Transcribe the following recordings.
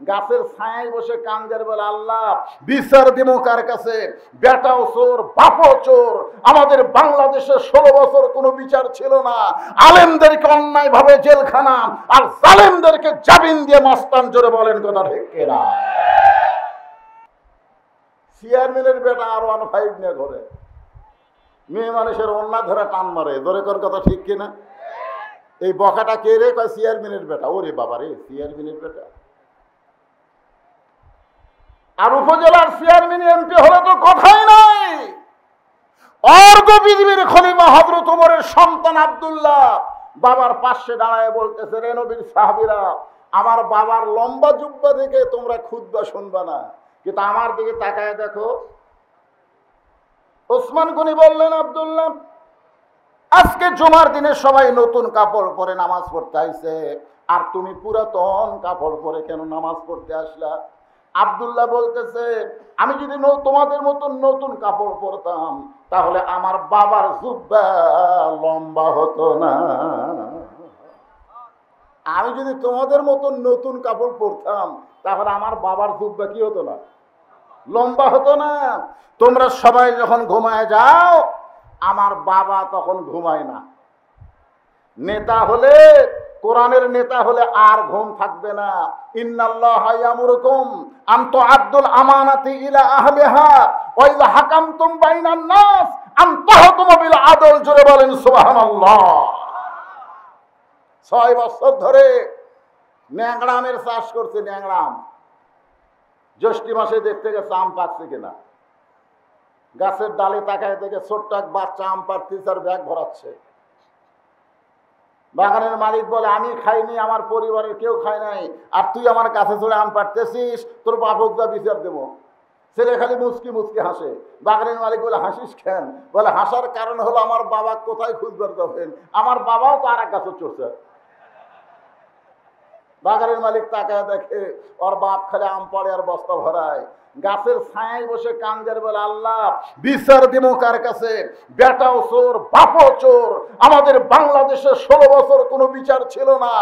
গাছের ছায়ায় বসে কান্দের বলে, আল্লাহ বিচার দিব কার কাছে? বেটাও চোর, বাপও চোর। আমাদের বাংলাদেশে 16 বছর কোনো বিচার ছিল না। আলেমদেরকে অন্যায় ভাবে জেলখানা, আর জালেমদেরকে জামিন দিয়ে মাস্তান। জোরে বলেন কথা ঠিক কিনা? চেয়ারম্যানের বেটা আর 1.5 নিয়ে ঘরে মেয়ে মানুষের অন্যা ধরে টান মারে। জোরে কর কথা ঠিক কিনা? এই বকাটা কে রে? কয় চেয়ারম্যানের বেটা। ওরে বাবা রে, চেয়ারম্যানের বেটা। আর উপজেলার চেয়ারম্যান এমপি হলে তো কথাই নাই। অর্ধ পৃথিবীর খলিফা হযরত ওমরের সন্তান আব্দুল্লাহ বাবার পাশে দাঁড়ায় বলতেছে, রে নবীর সাহাবীরা, আমার বাবার লম্বা জুব্বা দেখে তোমরা খুতবা শুনবা না, কিন্তু আমার দিকে তাকায় দেখো। ওসমান গনি বললেন, আব্দুল্লাহ, আজকে জুমার দিনে সবাই নতুন কাপড় পরে নামাজ পড়তে আইছে, আর তুমি পুরাতন কাপড় পরে কেন নামাজ পড়তে আসলা? আব্দুল্লাহ বলতেছে, আমি যদি তোমাদের মতন নতুন কাপড় পরতাম তাহলে আমার বাবার জুব্বা লম্বা হতো না। আমি যদি তোমাদের মতন নতুন কাপড় পরতাম তাহলে আমার বাবার জুব্বা কি হতো না? লম্বা হতো না। তোমরা সবাই যখন ঘুমায় যাও, আমার বাবা তখন ঘুমায় না। নেতা হলে, কোরআনের নেতা হলে আর ঘুম থাকবে না। ইন্নাল্লাহা ইয়ামুরুকুম আন তুআদ্দুল আমানাতি ইলা আহলিহা ওয়া ইযা হাকামতুম বাইনান নাস আন তাহকুমু বিল আদল। জোরে বলেন সুবহানাল্লাহ। 6 বছর ধরে ন্যাংরামের চাষ করছে। ন্যাংরাম জ্যৈষ্ঠী মাসে দেখতে গেছে আম পাকছে কিনা। গাছের ডালে তাকায় দেখে ছোট্ট এক বাচ্চা আম পাড়তেছে আর ব্যাগ ভরাচ্ছে। বাগানের মালিক বলে, আমি খাইনি, আমার পরিবারের কেউ খায় নাই, আর তুই আমার কাছে চলে আম পাড়তেছিস, তোর বাপক যা বিচার দেবো। ছেলে খালি মুচকি মুচকি হাসে। বাগানের মালিক বলে, হাসিস কেন? বলে, হাসার কারণ হলো আমার বাবা কোথায় খুঁজবার যাবেন, আমার বাবাও তো আর এক গাছে চড়ছে। বাগানের মালিক তাকায় দেখে ওর বাপ খালি আম পাড়ে আর বস্তা ভরায়। গাছের ছায়ায় বসে কান্দের বলে, আল্লাহ বিচার দিব কার কাছে? বেটাও চোর, বাপও চোর। আমাদের বাংলাদেশে 16 বছর কোনো বিচার ছিল না।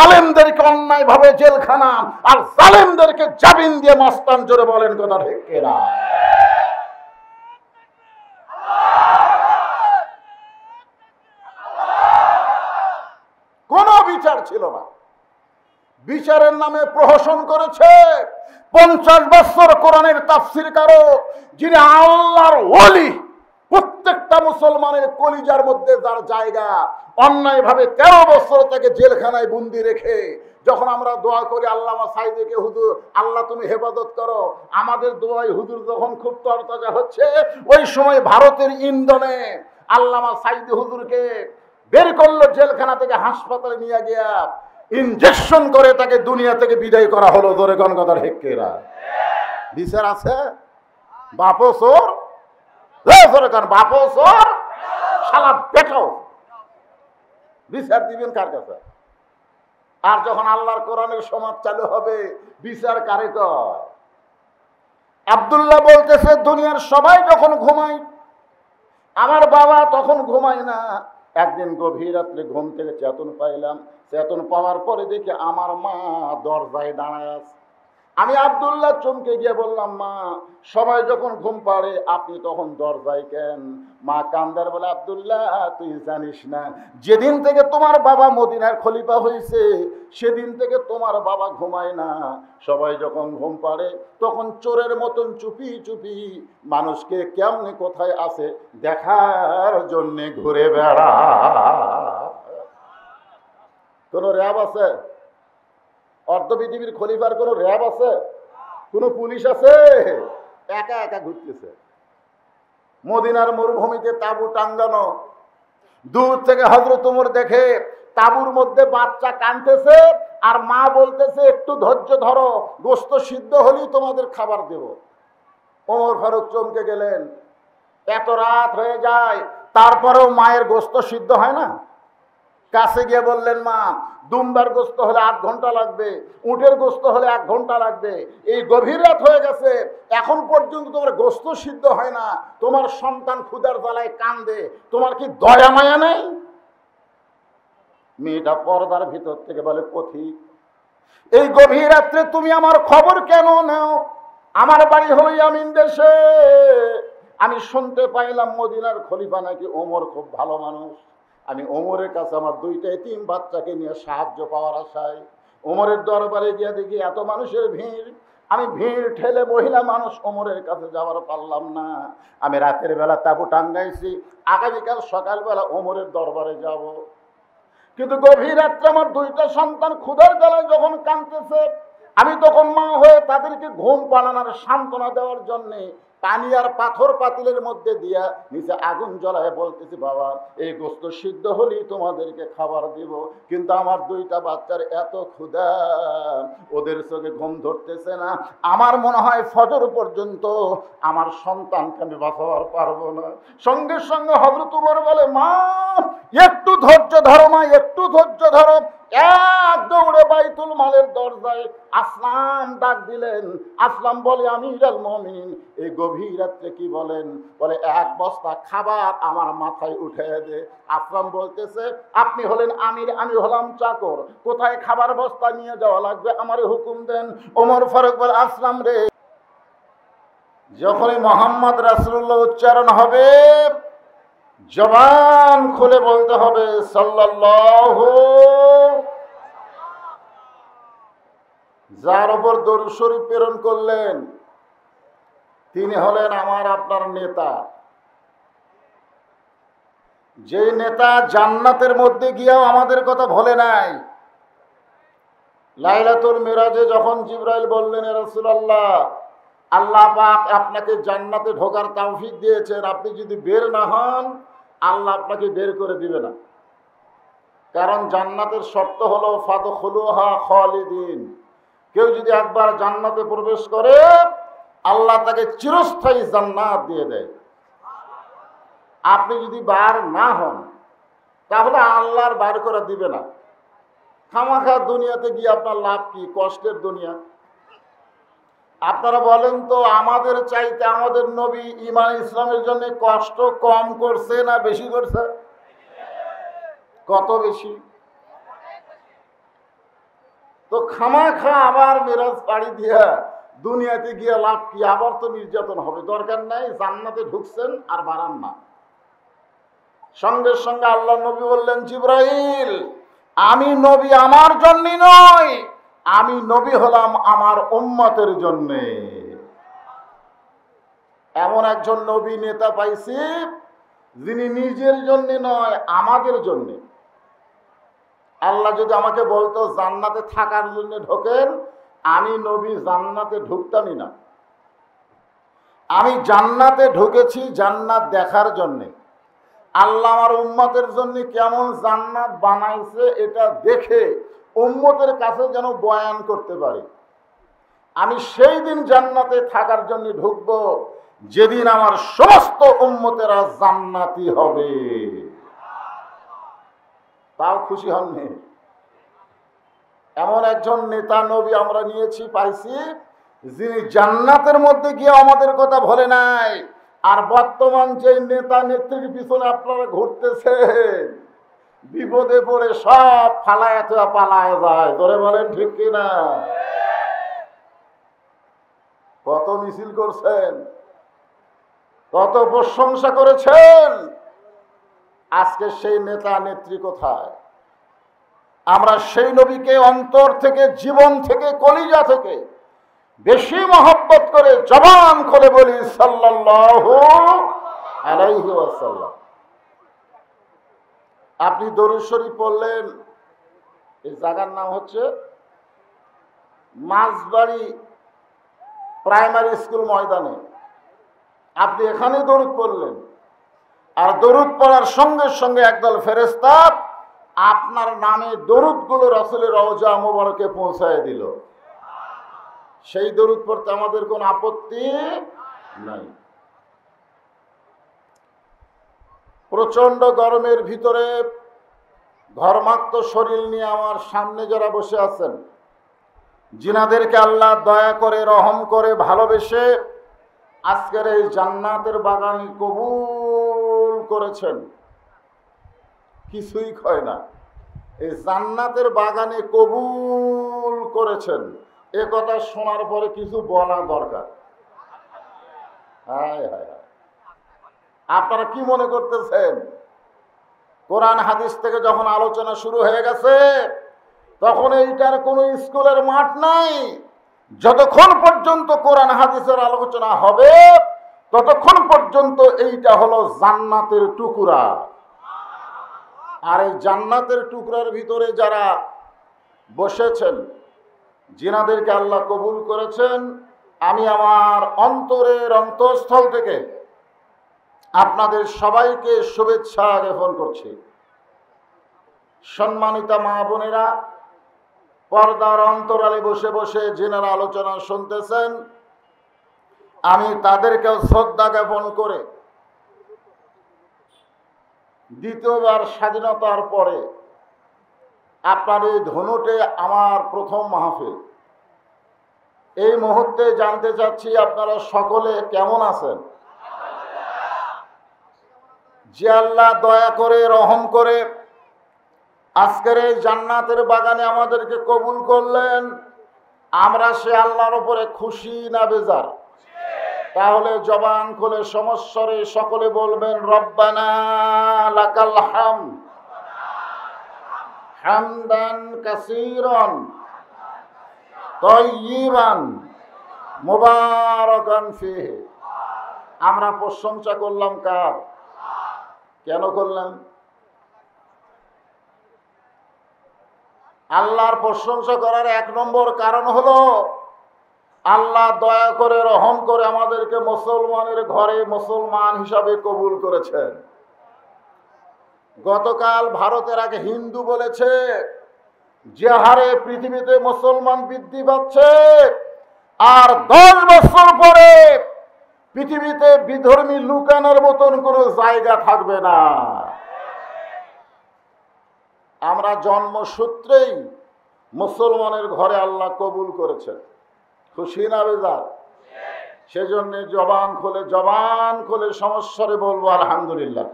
আলেমদেরকে অন্যায় ভাবে জেলখানা, আর জালেমদেরকে জামিন দিয়ে মাস্তান। জোরে বলেন কথা ঠিক কিনা? কোনো বিচার ছিল না। বিচারের নামে প্রহসন করেছে 50 বছর কোরআনের তাফসীর কারো, যিনি আল্লাহর ওলি, প্রত্যেকটা মুসলমানের কলিজার মধ্যে যার জায়গা, অন্যায় ভাবে 13 বছর তাকে জেলখানায় বন্দি রেখে যখন আমরা দোয়া করি আল্লামা সাইদিকে, হুজুর আল্লাহ তুমি হেফাজত করো, আমাদের দোয়ায় হুজুর যখন খুব তরতাজা হচ্ছে, ওই সময় ভারতের ইন্ধনে আল্লামা সাইদি হুজুরকে বের করলো জেলখানা থেকে, হাসপাতালে নিয়ে গিয়া ইনজেকশন করে তাকে দুনিয়া থেকে বিদায় করা হলো। ধরে কোন কথা হেক্কেরা বিচার আছে? বাপও চোর, বাপও চোর, শালা বেটাও। বিচার দিবেন কার কাছে? আর যখন আল্লাহর কোরআনের সমাজ চালু হবে, বিচার কারে কয়? আব্দুল্লাহ বলতেছে, দুনিয়ার সবাই যখন ঘুমায়, আমার বাবা তখন ঘুমায় না। একদিন গভীর রাত্রে ঘুম থেকে চেতন পাইলাম। চেতন পাওয়ার পরে দেখি আমার মা দরজায় দাঁড়ায় আছে। আমি আব্দুল্লাহ চমকে গিয়ে বললাম, মা সবাই যখন ঘুম পাড়ে আপনি তখন দরজায় কেন? মা কান্দার বলে, আব্দুল্লাহ তুই জানিস না, যেদিন থেকে তোমার বাবা মদিনার খলিফা হয়েছে সেদিন থেকে তোমার বাবা ঘুমায় না। সবাই যখন ঘুম পাড়ে তখন চোরের মতন চুপি চুপি মানুষকে কেমনে কোথায় আছে দেখার জন্যে ঘুরে বেড়া। কোন র্যাব আছে? অর্ধ পৃথিবীর খলিফার কোন র্যাব আছে? কোন পুলিশ আছে? একা একা ঘুরতেছে। মদিনার মরুভূমিতে তাঁবু টাঙ্গানো, দূর থেকে হযরত ওমর দেখে তাঁবুর মধ্যে বাচ্চা কাঁদতেছে, আর মা বলতেছে, একটু ধৈর্য ধরো, গোশত সিদ্ধ হলেই তোমাদের খাবার দেব। ওমর ফারুক চমকে গেলেন। এত রাত হয়ে যায়, তারপরেও মায়ের গোশত সিদ্ধ হয় না। কাছে গিয়ে বললেন, মা দুম্বার গোশত হলে 8 ঘন্টা লাগবে, উটের গোশত হলে 1 ঘন্টা লাগবে, এই গভীর রাত হয়ে গেছে, এখন পর্যন্ত তোমার গোশত সিদ্ধ হয় না, তোমার সন্তান ক্ষুধার জ্বালায় কান্দে, তোমার কি দয়া মায়া নেই? মেয়েটা পর্দার ভিতর থেকে বলে, পথিক এই গভীর রাত্রে তুমি আমার খবর কেন নাও? আমার বাড়ি হলো ইয়ামিন দেশে। আমি শুনতে পাইলাম মদিনার খলিফা নাকি ওমর খুব ভালো মানুষ। আমি ওমরের কাছে আমার দুইটা এতিম বাচ্চাকে নিয়ে সাহায্য পাওয়ার আশায় ওমরের দরবারে গিয়ে দেখি এত মানুষের ভিড়। আমি ভিড় ঠেলে মহিলা মানুষ ওমরের কাছে যাওয়ার পারলাম না। আমি রাতের বেলা তাবু টাঙ্গাইছি, আগামীকাল সকালবেলা ওমরের দরবারে যাব। কিন্তু গভীর রাত্রে আমার দুইটা সন্তান ক্ষুধার জ্বালায় যখন কাঁদতেছে, আমি তখন মা হয়ে তাদেরকে ঘুম পাড়ানোর সান্ত্বনা দেওয়ার জন্য পানি আর পাথর পাতিলের মধ্যে দিয়া নিচে আগুন জ্বলায় বলতেছি, বাবা এই গোস্ত সিদ্ধ হলেই তোমাদেরকে খাবার দিব। কিন্তু আমার দুইটা বাচ্চার এত ক্ষুধা, ওদের চোখে ঘুম ধরতেছে না। আমার মনে হয় ফজর পর্যন্ত আমার সন্তানকে আমি বাঁচাবার পারবো না। সঙ্গে সঙ্গে হযরত ওমর বলে, মা একটু ধৈর্য ধরো, মা একটু ধৈর্য ধরো। এক দৌড়ে বাইতুল মালের দরজায় আসলাম ডাক দিলেন। আসলাম বলে, আমিরুল মুমিনিন এই গভীর রাত্রে কি বলেন? বলে, এক বস্তা খাবার আমার মাথায় উঠে দে। আসলাম বলতেছে, আপনি হলেন আমির, আমি হলাম চাকর, কোথায় খাবার বস্তা নিয়ে যাওয়া লাগবে আমারে হুকুম দেন। ওমর ফারুক বলে, আসলাম রে, যখনই মোহাম্মদ রাসূলুল্লাহ উচ্চারণ হবে জবান খুলে বলতে হবে সাল্লাল্লাহু। যার উপর দরুদ শরীফ প্রেরণ করলেন তিনি হলেন আমার আপনার নেতা। যে নেতা জান্নাতের মধ্যে গিয়েও আমাদের কথা ভোলে নাই। লাইলাতুল মিরাজে যখন জিবরাইল বললেন, ইয়া রাসূলুল্লাহ আল্লাহ পাক আপনাকে জান্নাতে ঢোকার তৌফিক দিয়েছেন, আপনি যদি বের না হন আল্লাহ আপনাকে বের করে দিবে না। কারণ জান্নাতের শর্ত হলো ফাদখুলুহা খালিদিন। কেউ যদি একবার জান্নাতে প্রবেশ করে আল্লাহ তাকে চিরস্থায়ী জান্নাত দিয়ে দেয়। আপনি যদি বার না হন তাহলে আল্লাহর বার করে দিবে না। খামাখা দুনিয়াতে গিয়ে আপনার লাভ কি? কষ্টের দুনিয়া। আপনারা বলেন তো, আমাদের চাইতে আমাদের নবী ঈমান ইসলামের জন্য কষ্ট কম করছে না বেশি করছে? কত বেশি? তো খামাখা আবার মিরাজ পাড়ি দিয়া দুনিয়াতে গিয়ে লাভ কি? আবার তো নির্যাতন হবে, দরকার নাই। জান্নাতে ঢুকছেন আর বাড়ান না। সঙ্গে সঙ্গে আল্লাহ নবী বললেন, জিবরাইল আমি নবী আমার জন্য নয়, আমি নবী হলাম আমার উম্মতের জন্য। এমন একজন নবী নেতা পাইছি যিনি নিজের জন্য নয়, আমাদের জন্য। আল্লাহ যদি আমাকে বলতো জান্নাতে থাকার জন্য ঢোকেন, আমি নবী জান্নাতে ঢুকতামই না। আমি জান্নাতে ঢুকেছি জান্নাত দেখার জন্য। আল্লাহ আমার উম্মতের জন্য কেমন জান্নাত বানাইছে এটা দেখে উম্মতের কাছে যেন বয়ান করতে পারি। আমি সেই দিন জান্নাতে থাকার জন্য ঢুকবো যেদিন আমার সমস্ত উম্মতেরা জান্নাতি হবে। তাও খুশি হননি? এমন একজন নেতা নবী আমরা নিয়েছি, পাইছি, যিনি জান্নাতের মধ্যে গিয়ে আমাদের কথা বলে নাই। আর বর্তমান যে নেতা নেত্রীর পিছনে আপনারা ঘুরতেছেন, বিপদে পড়ে সব ফালায় পালায় যায়। ধরে বলেন ঠিক কিনা? কত মিছিল করছেন, কত প্রশংসা করেছেন, আজকে সেই নেতা নেত্রী কোথায়? আমরা সেই নবীকে অন্তর থেকে, জীবন থেকে, কলিজা থেকে বেশি মহব্বত করে জবান খুলে বলি সাল্লাল্লাহু আলাইহি ওয়াসাল্লাম। আপনি দরুদ শরীফ পড়লেন, এই জায়গার নাম হচ্ছে মাঝবাড়ি প্রাইমারি স্কুল ময়দানে। আপনি এখানে দরুদ পড়লেন, আর দরুদ পড়ার সঙ্গে সঙ্গে একদল ফেরেশতা আপনার নামে দরুদগুলো রাসূলের রওজা মোবারকে পৌঁছায় দিল। সেই দরুদ পড়তে আমাদের কোনো আপত্তি নাই। প্রচন্ড গরমের ভিতরে ঘর্মাক্ত শরীর নিয়ে আমার সামনে যারা বসে আছেন, জিনাদেরকে আল্লাহ দয়া করে, রহম করে, ভালোবেসে আজকের এই জান্নাতের বাগান কবুল করেছেন, কিছুই ক্ষয় না। এই জান্নাতের বাগানে কবুল করেছেন, এ কথা শোনার পরে কিছু বলা দরকার। হায় হায় হায়, আপনারা কি মনে করতেছেন কোরআন হাদিস থেকে যখন আলোচনা শুরু হয়ে গেছে তখন এইটার কোনো স্কুলের মাঠ নাই? যতক্ষণ পর্যন্ত কোরআন হাদিসের আলোচনা হবে ততক্ষণ পর্যন্ত এইটা হলো জান্নাতের টুকরা। আর এই জান্নাতের টুকরার ভিতরে যারা বসেছেন, যিনাদেরকে আল্লাহ কবুল করেছেন, আমি আমার অন্তরের অন্তঃস্থল থেকে আপনাদের সবাইকে শুভেচ্ছা জ্ঞাপন করছি। সম্মানিতা মা বোনেরা, পর্দার অন্তরালে বসে বসে যিনারা আলোচনা শুনতেছেন, আমি তাদেরকেও শ্রদ্ধা জ্ঞাপন করে দ্বিতীয়বার স্বাধীনতার পরে আপনার এই ধনুটে আমার প্রথম মাহফিল। এই মুহূর্তে জানতে চাচ্ছি আপনারা সকলে কেমন আছেন? যে আল্লাহ দয়া করে রহম করে আজকের এই জান্নাতের বাগানে আমাদেরকে কবুল করলেন, আমরা সে আল্লাহর উপরে খুশি না বেজার? তাহলে জবান খুলে সমস্বরে সকলে বলবেন রব্বানা লাকাল হামদ হামদান কাসীরান তাইয়িবান মুবারাকান ফীহি। আমরা প্রশংসা করলাম কার? কেন করলাম? আল্লাহর প্রশংসা করার এক নম্বর কারণ হলো আল্লাহ দয়া করে রহম করে আমাদেরকে মুসলমানের ঘরে মুসলমান হিসাবে কবুল করেছেন। গতকাল ভারতের আগে হিন্দু বলেছে যে হারে পৃথিবীতে মুসলমান বৃদ্ধি পাচ্ছে আর 10 বছর পরে পৃথিবীতে বিধর্মী লুকানোর মতন কোনো জায়গা থাকবে না। আমরা জন্মসূত্রেই মুসলমানের ঘরে আল্লাহ কবুল করেছেন। খুশি না বেজার? সেজন্য জবান খুলে সমস্যারে বলবো আলহামদুলিল্লাহ।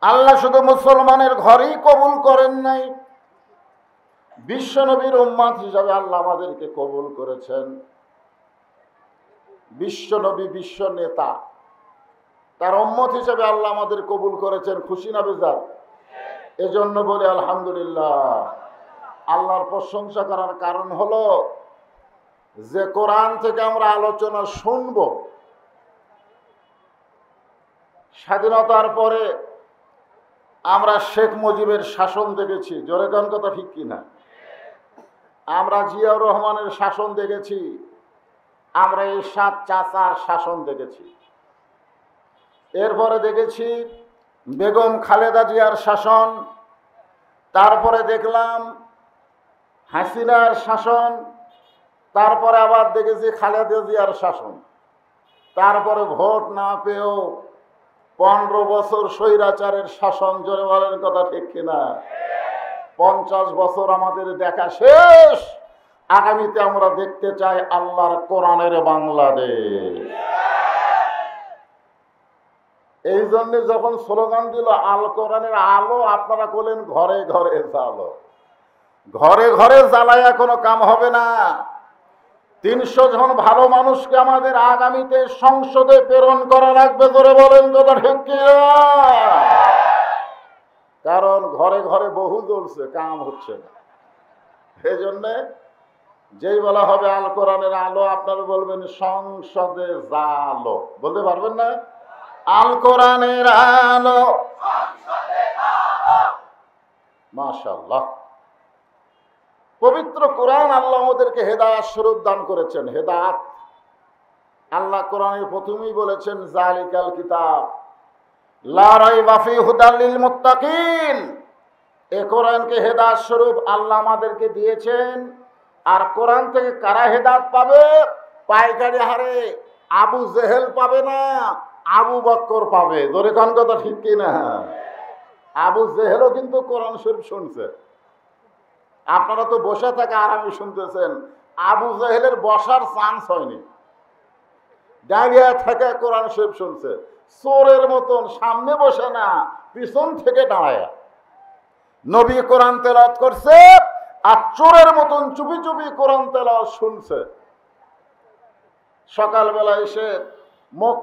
আল্লাহ শুধু মুসলমানের ঘরেই কবুল করেন নাই, বিশ্বনবীর উম্মত হিসাবে আল্লাহ আমাদেরকে কবুল করেছেন। বিশ্বনবী বিশ্ব নেতা, তার উম্মত হিসাবে আল্লাহ আমাদের কবুল করেছেন। খুশি না বেজার? এজন্য বলে আলহামদুলিল্লাহ। আল্লাহর প্রশংসা করার কারণ হলো যে কোরআন থেকে আমরা আলোচনা শুনব। স্বাধীনতার পরে আমরা শেখ মুজিবের শাসন দেখেছি, জোরে কোন কথা ঠিক কিনা? আমরা জিয়াউর রহমানের শাসন দেখেছি, আমরা এরশাদ চাচার শাসন দেখেছি, এরপরে দেখেছি বেগম খালেদা জিয়ার শাসন, তারপরে দেখলাম হাসিনার শাসন, তারপরে আবার দেখেছি খালেদা জিয়ার শাসন, তারপরে ভোট না পেয়েও 15 বছর স্বৈরাচারের শাসন। জোরে বলেন কথা ঠিক কিনা? 50 বছর আমাদের দেখা শেষ। আগামীতে আমরা দেখতে চাই আল্লাহর কোরআনের বাংলাদেশ। এই জন্য যখন স্লোগান দিল আল কোরআনের আলো, আপনারা বলেন ঘরে ঘরে জ্বালো। ঘরে ঘরে জ্বালায়া কোনো কাম হবে না। 300 জন ভালো মানুষকে আমাদের আগামীতে সংসদে প্রেরণ করা লাগবে। ধরে বলেন কথা ঠিক কিনা? কারণ ঘরে ঘরে বহু জ্বলছে, কাম হচ্ছে না। এই জন্যে যেই বলা হবে আল কোরআনের আলো, আপনারা বলবেন সংসদে জালো। বলতে পারবেন না? আল কোরআনের আলো। মাশাআল্লাহ। পবিত্র কোরআন আল্লাহ আমাদেরকে হেদায়েত স্বরূপ দান করেছেন। হেদায়েত আল্লাহ কোরআনের প্রথমেই বলেছেন জালিকাল কিতাব লা রাইবা ফীহি হুদাল লিল মুত্তাকিন। এই কোরআনকে হেদায়েত স্বরূপ আল্লাহ আমাদেরকে দিয়েছেন। আর কোরআন থেকে কারা হেদায়েত পাবে? পাইকারি হারে আবু জেহেল পাবে না, আবু বকর পাবে। জোরে কোন কথা ঠিক কিনা? আবু জেহেলও কিন্তু কোরআন শরীফ শুনছে। আপনারা তো বসে থেকে আরামে শুনতেছেন, আবু জেহেলের বসার চান্স হয়নি, দাঁড়িয়ে থেকে কোরআন শরীফ শুনছে। চোরের মতন সামনে বসে না, পিছন থেকে দাঁড়ায় নবী কোরআন তেলাওয়াত করছে, আর চোরের মতন চুপি চুপি কোরআন তেলাওয়াত শুনছে। সকালবেলা এসে মুখ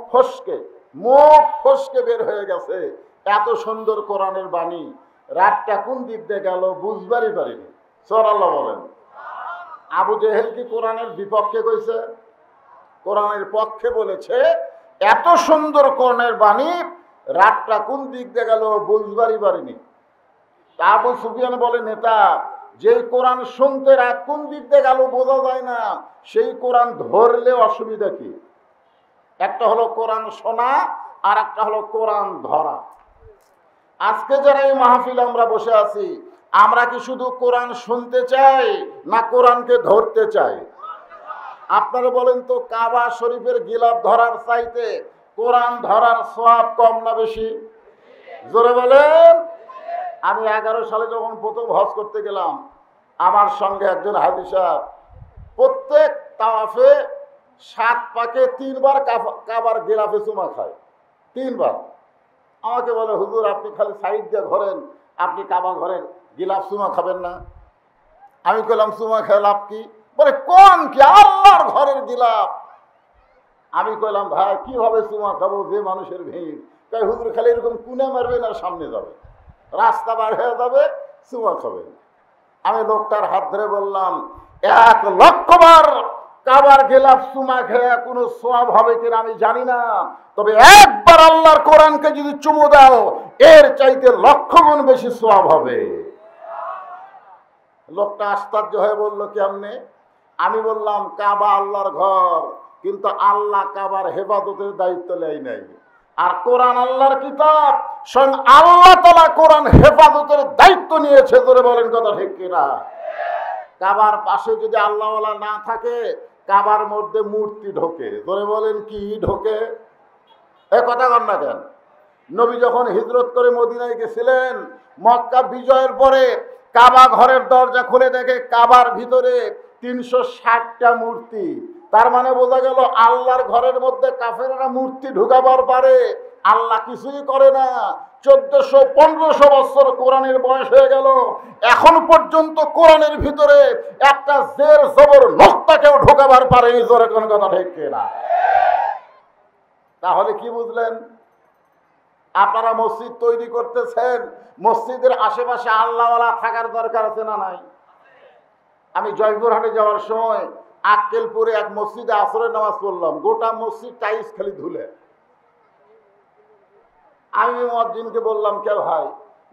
ফসকে বের হয়ে গেছে, এত সুন্দর কোরআনের বাণী। রাতটা কোন দিক দিয়ে গেল বুঝবারই পারিনি। সুবহানাল্লাহ বলেন। আবু জেহেল কি কোরআনের বিপক্ষে কইছে? কোরআনের পক্ষে বলেছে। এত সুন্দর কোরআনের বাণী, রাতটা কোন দিক দিয়ে গেল বুঝবারই পারিনি। আবু সুফিয়ান বলে, নেতা, যেই কোরআন শুনতে রাত কোন দিক দিয়ে গেল বোঝা যায় না, সেই কোরআন ধরলে অসুবিধা কি? একটা হলো কোরআন শোনা, আর একটা হলো কোরআন ধরা। আজকে যারা এই মাহফিলে আমরা বসে আছি, আমরা কি শুধু কোরআন শুনতে চাই না কোরআনকে ধরতে চাই? আপনারা বলেন তো, কাবা শরীফের গিলাফ ধরার চাইতে কোরআন ধরার সওয়াব কম না বেশি? জোরে বলেন। আমি 11 সালে যখন প্রথম হজ করতে গেলাম, আমার সঙ্গে একজন হাজী সাহেব প্রত্যেক তাওয়াফে 7 পাকে 3 বার কাবার গিলাফে চুমা খায়, 3 বার। আমাকে বলে, হুজুর আপনি খালি সাইড দিয়ে ঘোরেন, আপনি কাবা ঘরেন, গিলাফ চুমা খাবেন না? আমি কইলাম, চুমা খেয়ে লাভ কি? বলে, কোন কি আল্লাহর ঘরের গিলাফ। আমি কইলাম, ভাই কিভাবে চুমা খাবো, যে মানুষের ভিড়। তাই হুজুর খালি এরকম কুনে মারবেন আর সামনে যাবে, রাস্তা বার হয়ে যাবে, চুমা খাবেন। আমি লোকটার হাত ধরে বললাম, 1 লক্ষ বার কাবার গিলাফ চুমা খেয়ে কোনো সওয়াব হবে কিনা আমি জানি না, তবে একবার আল্লাহর কোরআনকে যদি চুমু দাও, এর চাইতে 1,00,000 গুণ বেশি সওয়াব হবে। লোকটা আশ্চর্য হয়ে বলল, কেমনে? আমি বললাম, কাবা আল্লাহর ঘর, কিন্তু আল্লাহ কাবার হেফাজতের দায়িত্ব নেয় নাই। আর কোরআন আল্লাহর কিতাব, স্বয়ং আল্লাহ তাআলা কোরআন হেফাজতের দায়িত্ব নিয়েছে। ধরে বলেন কথা ঠিক কিনা? কাবার পাশে যদি আল্লাহওয়ালা না থাকে, কাবার মধ্যে মূর্তি ঢোকে। ধরে বলেন কি ঢোকে? এ কথা কন না কেন? নবী যখন হিজরত করে মদিনায় গেছিলেন, মক্কা বিজয়ের পরে কাবা ঘরের দরজা খুলে দেখে কাবার ভিতরে 360টা মূর্তি। তার মানে বোঝা গেল আল্লাহর ঘরের মধ্যে কাফেররা মূর্তি ঢুকাবার পারে, আল্লাহ কিছুই করে না। 1400-1500 বছর কোরআনের বয়স হয়ে গেল, এখন পর্যন্ত কোরআনের ভিতরে একটা জের জবর নক্তাকেও ঢোকাবার পারেনি। জোরে কোন কথা ঠিক কিনা? তাহলে কি বুঝলেন? আপনারা মসজিদ তৈরি করতেছেন, মসজিদের আশেপাশে আল্লাহওয়ালা থাকার দরকার আছে না নাই? আমি জয়পুরহাটে যাওয়ার সময় আক্কেলপুরে এক মসজিদে আসরের নামাজ পড়লাম, গোটা মসজিদ টাইলস খালি ধুলে। আমি মুয়াজ্জিনকে বললাম, কে ভাই,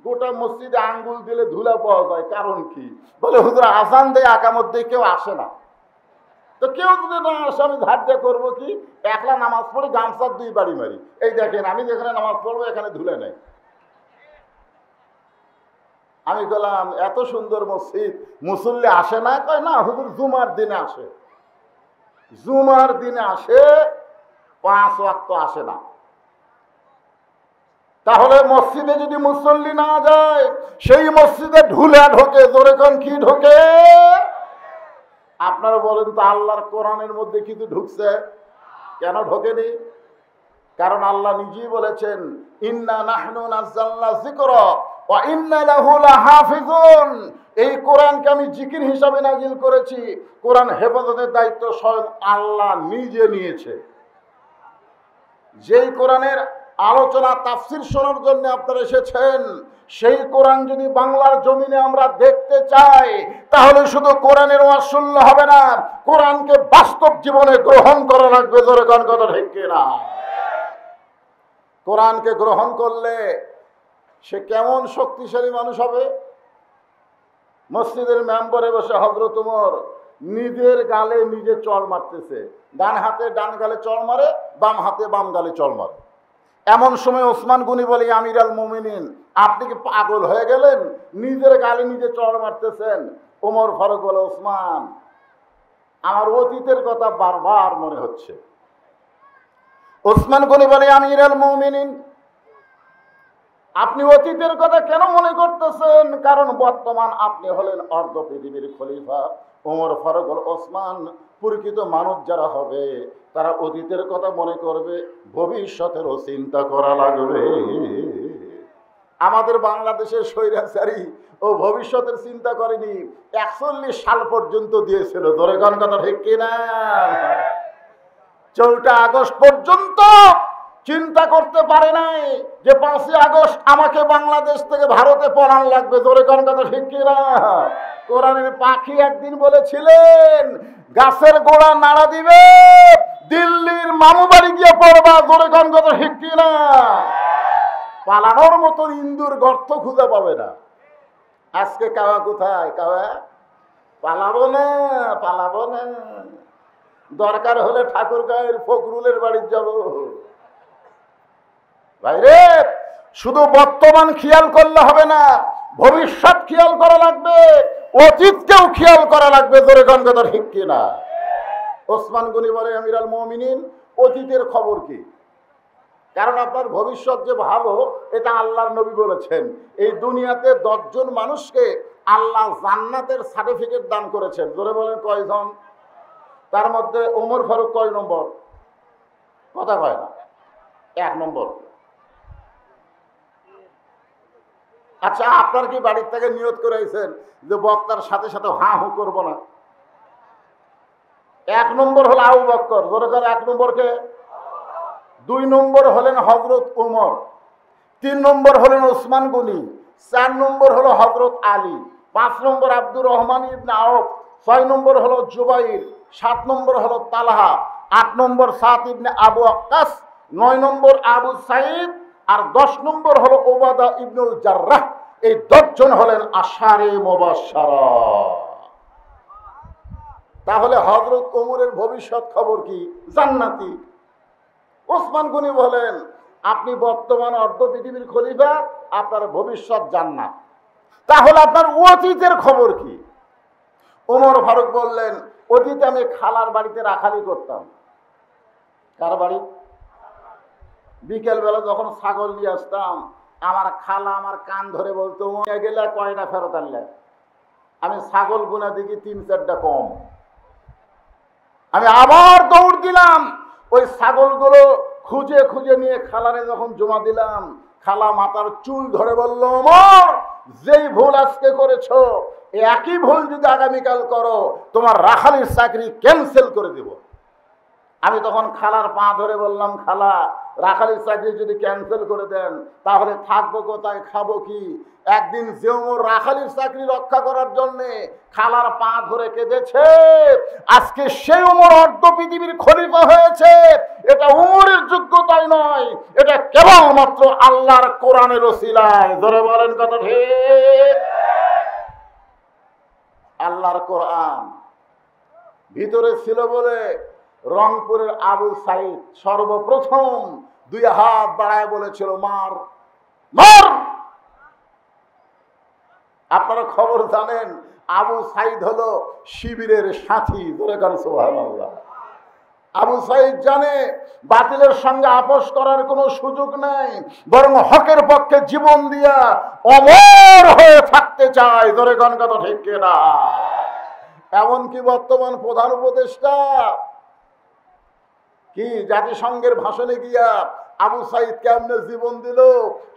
গোটা মসজিদে আঙ্গুল দিলে ধুলা পাওয়া যায়, কারণ কি? বলে, হুজুর আজান দেয়, আকামত দিয়ে কেউ আসে না। তো কেউ যদি না আসে আমি ধার দিয়ে করবো কি? একলা নামাজ পড়ি, গামছার 2 বাড়ি মারি। এই দেখেন, আমি যেখানে নামাজ পড়বো এখানে ধুলে নেই। আমি বললাম, এত সুন্দর মসজিদ, মুসল্লি আসে না? কয় না হুজুর, জুমার দিনে আসে। জুমার দিনে আসে, 5 ওয়াক্ত আসে না। তাহলে মসজিদে যদি মুসল্লি না যায়, সেই মসজিদে ঢুলা ঢোকে। জোরে কোন কি ঢোকে? আপনারা বলেন তো, আল্লাহর কোরআনের মধ্যে কিছু ঢুকছে? কেন ঢোকেনি? কারণ আল্লাহ নিজেই বলেছেন, ইন্না নাহনু নাযালনা যিকরা ওয়া ইন্না লাহু লাহাফিজুন। এই কোরআনকে আমি জিকির হিসাবে নাজিল করেছি, কোরআন হেফাজতের দায়িত্ব স্বয়ং আল্লাহ নিজে নিয়েছে। যেই কোরআনের আলোচনা তাফসীর শোনার জন্য আপনারা এসেছেন, সেই কোরআন যদি বাংলার জমিনে আমরা দেখতে চাই, তাহলে শুধু কোরআনের ওয়াজ শুনলে হবে না, কোরআনকে বাস্তব জীবনে গ্রহণ করা লাগবে। জোরে কোন কথা ঠিক কিনা? কোরআনকে গ্রহণ করলে সে কেমন শক্তিশালী মানুষ হবে? মসজিদের মেম্বরে বসে হযরত ওমর নিজের গালে নিজে চড় মারতেছে, ডান হাতে ডান গালে চড় মারে, বাম হাতে বাম গালে চড় মারে। এমন সময় ওসমান গনি বলে, আমির আল মুমিনিন, আপনি কি পাগল হয়ে গেলেন? নিজের গালে নিজে চড় মারতেছেন। ওমর ফারুক বলে, ওসমান, আমার অতীতের কথা বারবার মনে হচ্ছে। ওসমান গনি বলে, আমির আল মুমিনিন, আপনি অতীতের কথা কেন মনে করতেছেন? কারণ বর্তমান আপনি হলেন অর্ধ পৃথিবীর খলিফা। ওমর ফারুক বলে, ওসমান, প্রকৃত মানুষ যারা হবে তারা অতীতের কথা মনে করবে, ভবিষ্যতেরও চিন্তা করা লাগবে। আমাদের বাংলাদেশের স্বৈরাচারী ও ভবিষ্যতের চিন্তা করেনি। 41 সাল পর্যন্ত দিয়েছিল, ধরে কোন কথা ঠিক কিনা? 4 আগস্ট পর্যন্ত চিন্তা করতে পারে নাই যে 5 আগস্ট আমাকে বাংলাদেশ থেকে ভারতে পলান লাগবে, ধরে কোন কথা ঠিক কিনা? কোরআনের পাখি একদিন বলেছিলেন গাছের গোড়া নাড়া দিবে, দিল্লির মামু বাড়ি গিয়ে পড়বা, ধরে কোন কথা ঠিক কিনা? পালানোর মতো ইন্দুর গর্ত খুঁজে পাবে না। আজকে কাওয়া কোথায়? কাওয়া পালাবো না, পালাবো না, দরকার হলে ঠাকুরগাঁয়ের ফখরুলের বাড়ি যাব। ভাইরে, শুধু বর্তমান খেয়াল করলে হবে না, ভবিষ্যৎ খেয়াল করা লাগবে, অতীতকেও খেয়াল করা লাগবে, জোরে কোন কথা ঠিক কিনা? ওসমান গনি বলে আমিরুল মুমিনিন, অতীতের খবর কি? কারণ আপনার ভবিষ্যৎ যে ভালো এটা আল্লাহর নবী বলেছেন। এই দুনিয়াতে 10 জন মানুষকে আল্লাহ জান্নাতের সার্টিফিকেট দান করেছেন, জোরে বলেন কয়জন? তার মধ্যে ওমর ফারুক কয় নম্বর? কথা কয় না, 1 নম্বর। আচ্ছা, আপনার কি বাড়ির থেকে নিয়ত করে আইছেন যে বক্তার সাথে সাথে হা হু করব না? 1 নম্বর হলো আবু বকর, জোরে করে 1 নম্বরকে। 2 নম্বর হলেন হযরত ওমর, 3 নম্বর হলেন ওসমান গনি, 4 নম্বর হলো হযরত আলী, 5 নম্বর আব্দুর রহমান ইবনে আওফ, 6 নম্বর হলো জুবাইর, 7 নম্বর হলো তালহা, 8 নম্বর সাদ ইবনে আবু ওয়াক্কাস, 9 নম্বর আবু সাঈদ, আর 10 নম্বর হলো ওবাদা ইবনুল জাররাহ। এই 10 জন হলেন আশারে মুবাশশারা। তাহলে হযরত ওমরের ভবিষ্যৎ খবর কি? জান্নাতি। ওসমান গনি বলেন আপনি বর্তমান অর্ধ পৃথিবীর খলিফা, আপনার ভবিষ্যৎ জান্নাত। তাহলে আপনার অতীতের খবর কি? ওমর ফারুক বললেন অতীতে আমি খালার বাড়িতে রাখালি করতাম। কার বাড়ি? বিকেল বেলা যখন ছাগল নিয়ে আসতাম, আমার খালা আমার কান ধরে বলতো গেলে কয়টা ফেরত আনলে? আমি ছাগল গুনা দেখি 3-4টা কম। আমি আবার দৌড় দিলাম, ওই ছাগলগুলো খুঁজে খুঁজে নিয়ে খালারে যখন জমা দিলাম, খালা মাথার চুল ধরে বলল, ওমর যেই ভুল আজকে করেছো একই ভুল যদি আগামীকাল করো তোমার রাখালির চাকরি ক্যান্সেল করে দেব। আমি তখন খালার পা ধরে বললাম, খালা রাখালির চাকরি যদি ক্যান্সেল করে দেন তাহলে থাকবো কোথায়, খাবো কি? একদিন যে ওমর রাখালির চাকরি রক্ষা করার জন্য খালার পা ধরে কেঁদেছে, আজকে সেই ওমর অর্ধ পৃথিবীর খলিফা হয়েছে। এটা ওমরের যোগ্যতাই নয়, এটা কেবলমাত্র আল্লাহর কোরআনের ওসিলায়। ধরে বলেন কথা ঠিক? আল্লাহর কোরআন ভিতরে ছিল বলে রংপুরের আবু সাইদ সর্বপ্রথম 2 হাত বাড়ায় বলেছিল মার মার। আপনারা খবর জানেন, আবু সাইদ হলো শিবিরের সাথী। ধরে কারণ সুবহানাল্লাহ। আবু সাইদ জানে বাতিলের সঙ্গে আপোষ করার কোনো সুযোগ নাই, বরং হকের পক্ষে জীবন দিয়া অমর হয়ে থাকতে চায়। ধরে কোন কথা ঠিক কিনা? এমনকি বর্তমান প্রধান উপদেষ্টা কি জাতিসংঘের ভাষণে গিয়া আবু সাইদ কেমনে জীবন দিল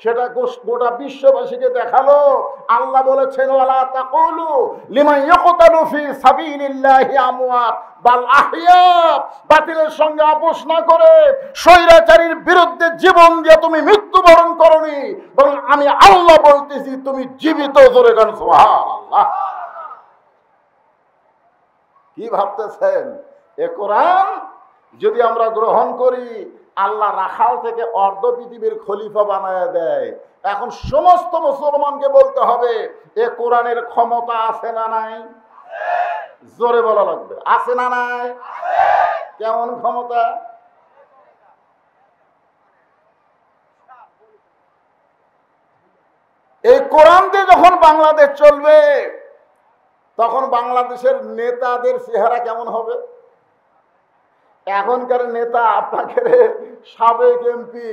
সেটা গোটা বিশ্ববাসীকে দেখালো। আল্লাহ বলেছেন, ওয়ালা তাকুলু লিমান ইয়াকতালু ফি সাবিলিল্লাহি আমওয়াত বাল আহইয়া। বাতিলের সঙ্গে আপোষ না করে স্বৈরাচারীর বিরুদ্ধে জীবন দিয়ে তুমি মৃত্যুবরণ করনি, বরং আমি আল্লাহ বলতেছি তুমি জীবিত। জোরে গান সুবহানাল্লাহ। কি ভাবতেছেন? এ কোরআন যদি আমরা গ্রহণ করি, আল্লাহ রাখাল থেকে অর্ধ পৃথিবীর খলিফা বানায় দেয়। এখন সমস্ত মুসলমানকে বলতে হবে এ কোরআনের ক্ষমতা আছে না নাই? জোরে বলা লাগবে, আছে না নাই? কেমন ক্ষমতা? এই কোরআন দিয়ে যখন বাংলাদেশ চলবে তখন বাংলাদেশের নেতাদের চেহারা কেমন হবে? এখনকার নেতা আপনাকে সাবেক এমপি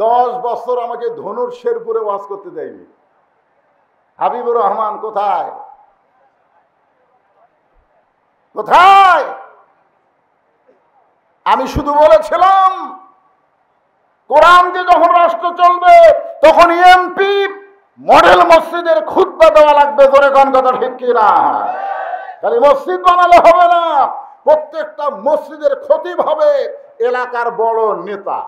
10 বছর আমাকে ধনুর শেরপুরে ওয়াজ করতে দেয়নি। হাবিবুর রহমান কোথায় কোথায়? আমি শুধু বলেছিলাম কোরআন দিয়ে যখন রাষ্ট্র চলবে তখন এমপি মডেল মসজিদের খুতবা দেওয়া লাগবে, জোরে কোন কথা ঠিক কিনা? খালি মসজিদ বানালে হবে না, প্রত্যেকটা মসজিদের খতিব হবে এলাকার বড় নেতা।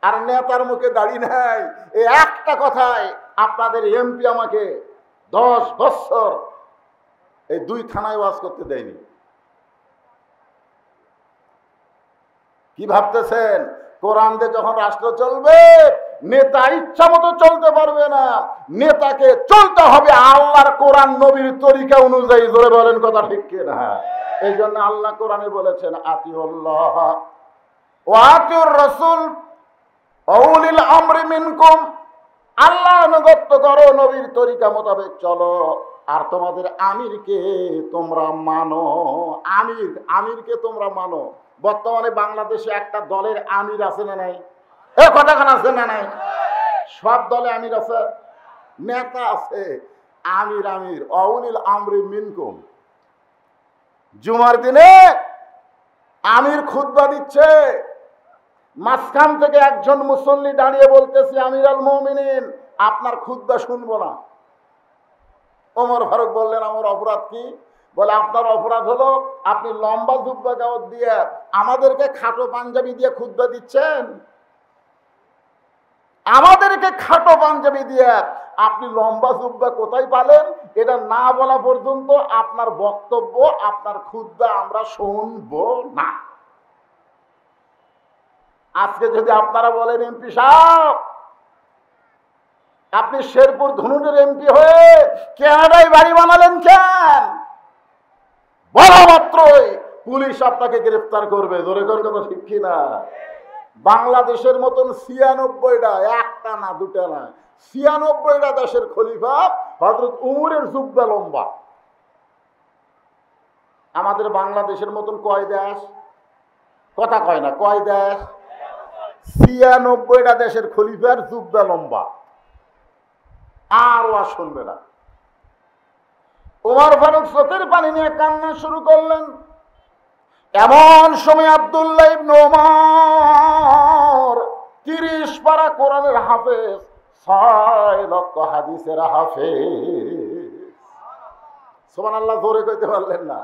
আর নেতার মুখে দাঁড়িয়ে নাই এই একটা কথায় আপনাদের এমপি আমাকে 10 বছর এই 2 থানায় ওয়াজ করতে দেয়নি। কি ভাবতেছেন কোরআন দিয়ে যখন রাষ্ট্র চলবে, নেতা ইচ্ছা মতো চলতে পারবে না, নেতাকে চলতে হবে আল্লাহর কোরআন নবীর তরিকা অনুযায়ী। জোরে বলেন কথা ঠিক কিনা? এই জন্য আল্লাহ কোরআনে বলেছেন আতিউল্লাহ ওয়া আতিউর রাসূল উলিল আমরি মিনকুম, আল্লাহ আনুগত্য করো, নবীর তরিকা মোতাবেক চলো, আর তোমাদের আমিরকে তোমরা মানো। আমিরকে তোমরা মানো। বর্তমানে বাংলাদেশে একটা দলের আমির আছে না নাই? এ কতক্ষণ আছে না নাই? সব দলে আমির আছে, নেতা আছে, আমির উলিল আমরি মিনকুম। জুমার দিনে আমির খুতবা দিচ্ছে, মাঝখান থেকে একজন মুসল্লি দাঁড়িয়ে বলতেছে আমিরুল মুমিনিন আপনার খুতবা শুনবো না। ওমর ফারুক বললেন আমার অপরাধ কি? বলে আপনার অপরাধ হলো আপনি লম্বা জুব্বা গাওয়াত দিয়ে আমাদেরকে খাটো পাঞ্জাবি দিয়ে খুতবা দিচ্ছেন। আমাদেরকে খাটো পাঞ্জাবি দিয়ে আপনি লম্বা জুব্বা কোথায় পালেন? এটা না বলা পর্যন্ত আপনার বক্তব্য, আপনার খুতবা আমরা শুনবো না। আজকে যদি আপনারা বলেন এমপি সাহেব আপনি শেরপুর ধুনুটের এমপি হয়ে কানাডায় বাড়ি বানালেন কেন? বলা মাত্রই পুলিশ আপনাকে গ্রেফতার করবে। জোরে করে কথা ঠিক কিনা? বাংলাদেশের মতন 96টা, একটা না দুটা না, 96টা দেশের খলিফা হযরত উমরের জুব্বা লম্বা। আমাদের বাংলাদেশের মতন কয় দেশ? কথা কয় না, কয় দেশ? 96টা দেশের খলিফার জুব্বা লম্বা। আর ওয়া শুনবে না। ওমর ফারুক চোখের পানি নিয়ে কান্না শুরু করলেন। এমন সময় আব্দুল্লাহ ইবনে ওমর 30 পারা কোরআনের হাফেজ, 6 লক্ষ হাদিসের হাফেজ। সুবহানাল্লাহ, জোরে কইতে পারলেন না?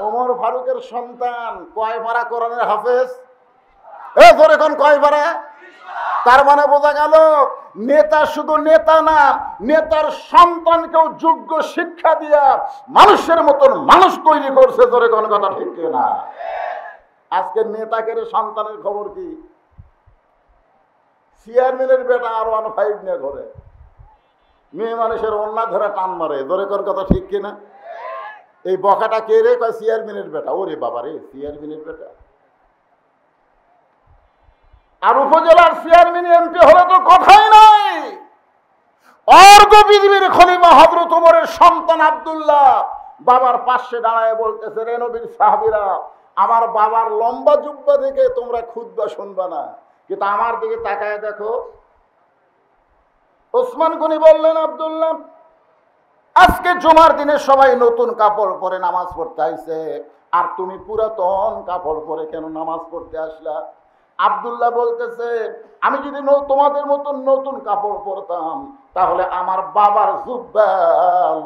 ওমর ফারুকের সন্তান কয় পারা কোরআনের হাফেজ? এ জোরে কোন কয় পারা? তার মানে বোঝা গেল নেতা শুধু নেতা না, নেতার সন্তানকেও যোগ্য শিক্ষা দিয়া মানুষের মতন মানুষ তৈরি করছে। ধরে কোন কথা ঠিক না? আজকে নেতাকে সন্তানের খবর কি? চেয়ারম্যানের বেটা R15 নিয়ে ঘরে, মেয়ে মানুষের অন্যা ধরে টান মারে। ধরে কোন কথা ঠিক কিনা? এই বকাটা কে রে? কয় চেয়ারম্যানের বেটা। ওরে বাবা রে, চেয়ারম্যানের বেটা। আর উপজেলার চেয়ারম্যান এমপি হলে তো কথাই নাই। অর্ধ পৃথিবীর খলিফা হযরত ওমরের সন্তান আব্দুল্লাহ বাবার পাশে দাঁড়ায় বলতেছে, রে নবীর সাহাবীরা, আমার বাবার লম্বা জুব্বা দেখে তোমরা খুতবা শুনবা না, কিন্তু আমার দিকে তাকায় দেখো। ওসমান গনি বললেন, আব্দুল্লাহ আজকে জুমার দিনে সবাই নতুন কাপড় পরে নামাজ পড়তে আইছে, আর তুমি পুরাতন কাপড় পরে কেন নামাজ পড়তে আসলা? আব্দুল্লাহ বলতেছে, আমি যদি তোমাদের মতন নতুন কাপড় পরতাম তাহলে আমার বাবার জুব্বা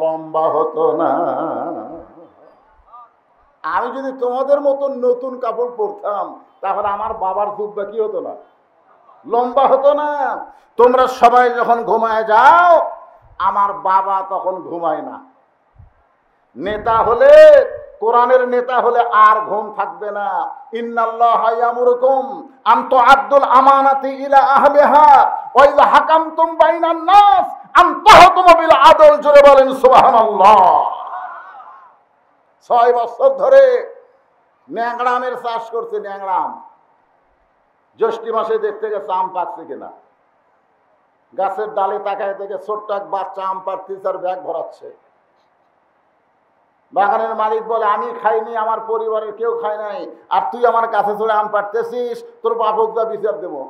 লম্বা হতো না। আমি যদি তোমাদের মতন নতুন কাপড় পরতাম তাহলে আমার বাবার জুব্বা কি হতো না? লম্বা হতো না। তোমরা সবাই যখন ঘুমায় যাও, আমার বাবা তখন ঘুমায় না। নেতা হলে, কোরআনের নেতা হলে আর ঘুম থাকবে না। ইন্নাল্লাহা ইয়ামুরুকুম আন তুআদ্দুল আমানাতি ইলা আহলিহা ওয়া ইযা হাকামতুম বাইনান নাস আন তাহকুমু বিল আদল। জোরে বলেন সুবহানাল্লাহ। 6 বছর ধরে ন্যাংরামের চাষ করছে। ন্যাংরাম জ্যৈষ্ঠ মাসে দেখতে গেছে আম পাকছে কিনা। গাছের ডালে তাকায় দেখে ছোট্ট এক বাচ্চা আম পাড়তেছে আর ব্যাগ ভরাচ্ছে। বাগানের মালিক বলে, আমি খাইনি, আমার পরিবারের কেউ খায় নাই, আর তুই আমার কাছে চলে আম পাড়তেছিস, তোর বাপক যা বিচার দেবো।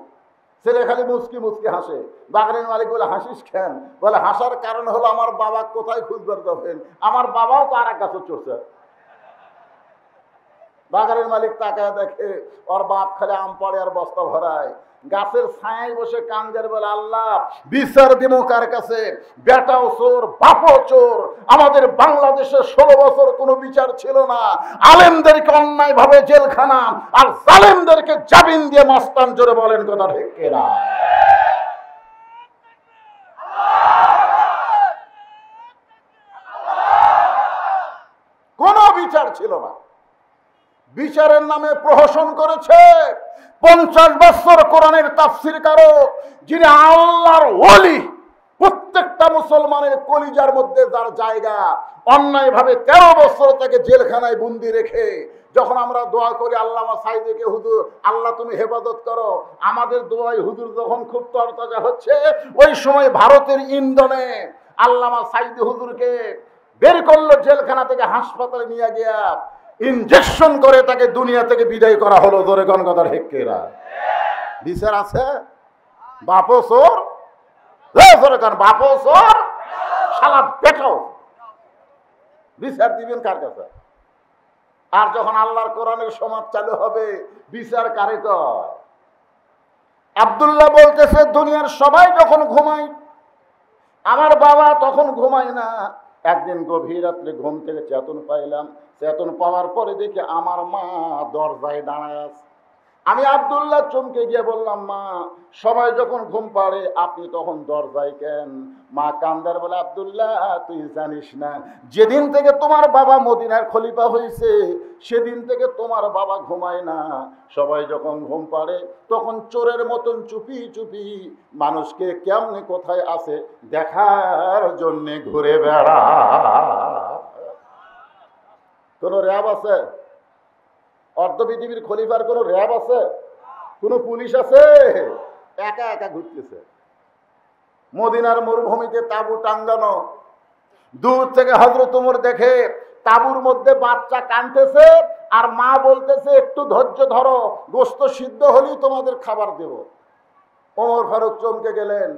ছেলে খালি মুচকি মুচকি হাসে। বাগানের মালিক বলে, হাসিস কেন? বলে, হাসার কারণ হলো আমার বাবা কোথায় খুঁজবার যাবেন, আমার বাবাও তো আর এক গাছে চড়ছে। বাগানের মালিক তাকায় দেখে ওর বাপ খালি আম পাড়ে আর বস্তা ভরায়। গাছের ছায়ায় বসে কান্দের বলে, আল্লাহ বিচার দিব কার কাছে? বেটাও চোর, বাপও চোর। আমাদের বাংলাদেশে 16 বছর কোনো বিচার ছিল না। আলেমদেরকে অন্যায় ভাবে জেলখানা, আর জালেমদেরকে জামিন দিয়ে মাস্তান। জোরে বলেন কথা ঠিক কিনা? কোনো বিচার ছিল না। বিচারের নামে প্রহসন করেছে 50 বছর কোরআনের তাফসীর কারো, যিনি আল্লাহর ওলি, প্রত্যেকটা মুসলমানের কলিজার মধ্যে যার জায়গা, অন্যায় ভাবে 13 বছর তাকে জেলখানায় বন্দি রেখে যখন আমরা দোয়া করি আল্লামা সাইদিকে, হুজুর আল্লাহ তুমি হেফাজত করো, আমাদের দোয়ায় হুজুর যখন খুব তরতাজা হচ্ছে, ওই সময় ভারতের ইন্ধনে আল্লামা সাইদি হুজুরকে বের করলো জেলখানা থেকে, হাসপাতালে নিয়ে গিয়া ইনজেকশন করে তাকে দুনিয়া থেকে বিদায় করা হলো। ধরে গণগদার হেক্কেরা বিচার আছে? বাপও চোর, বাপও চোর, শালা বেটাও। বিচার দিবেন কার কাছে? আর যখন আল্লাহর কোরআনের সমাজ চালু হবে, বিচার কারে কয়? আব্দুল্লাহ বলতেছে, দুনিয়ার সবাই যখন ঘুমায়, আমার বাবা তখন ঘুমায় না। একদিন গভীর রাত্রে ঘুম থেকে চেতন পাইলাম। চেতন পাওয়ার পরে দেখি আমার মা দরজায় দাঁড়ায় আছে। আমি আব্দুল্লাহ চমকে গিয়ে বললাম, মা সবাই যখন ঘুম পাড়ে আপনি তখন দরজায় কেন? মা কান্দার বলে, আব্দুল্লাহ তুই জানিস না, যেদিন থেকে তোমার বাবা মদিনার খলিফা হয়েছে সেদিন থেকে তোমার বাবা ঘুমায় না। সবাই যখন ঘুম পাড়ে তখন চোরের মতন চুপি চুপি মানুষকে কেমনে কোথায় আছে দেখার জন্যে ঘুরে বেড়া। কোন র্যাব আছে? অর্ধ পৃথিবীর খলিফার কোন র্যাব আছে? কোন পুলিশ আছে? একা একা ঘুরতেছে। মদিনার মরুভূমিতে তাঁবু টাঙ্গানো, দূর থেকে হযরত ওমর দেখে তাঁবুর মধ্যে বাচ্চা কাঁদতেছে, আর মা বলতেছে একটু ধৈর্য ধরো, গোশত সিদ্ধ হলেই তোমাদের খাবার দেব। ওমর ফারুক চমকে গেলেন।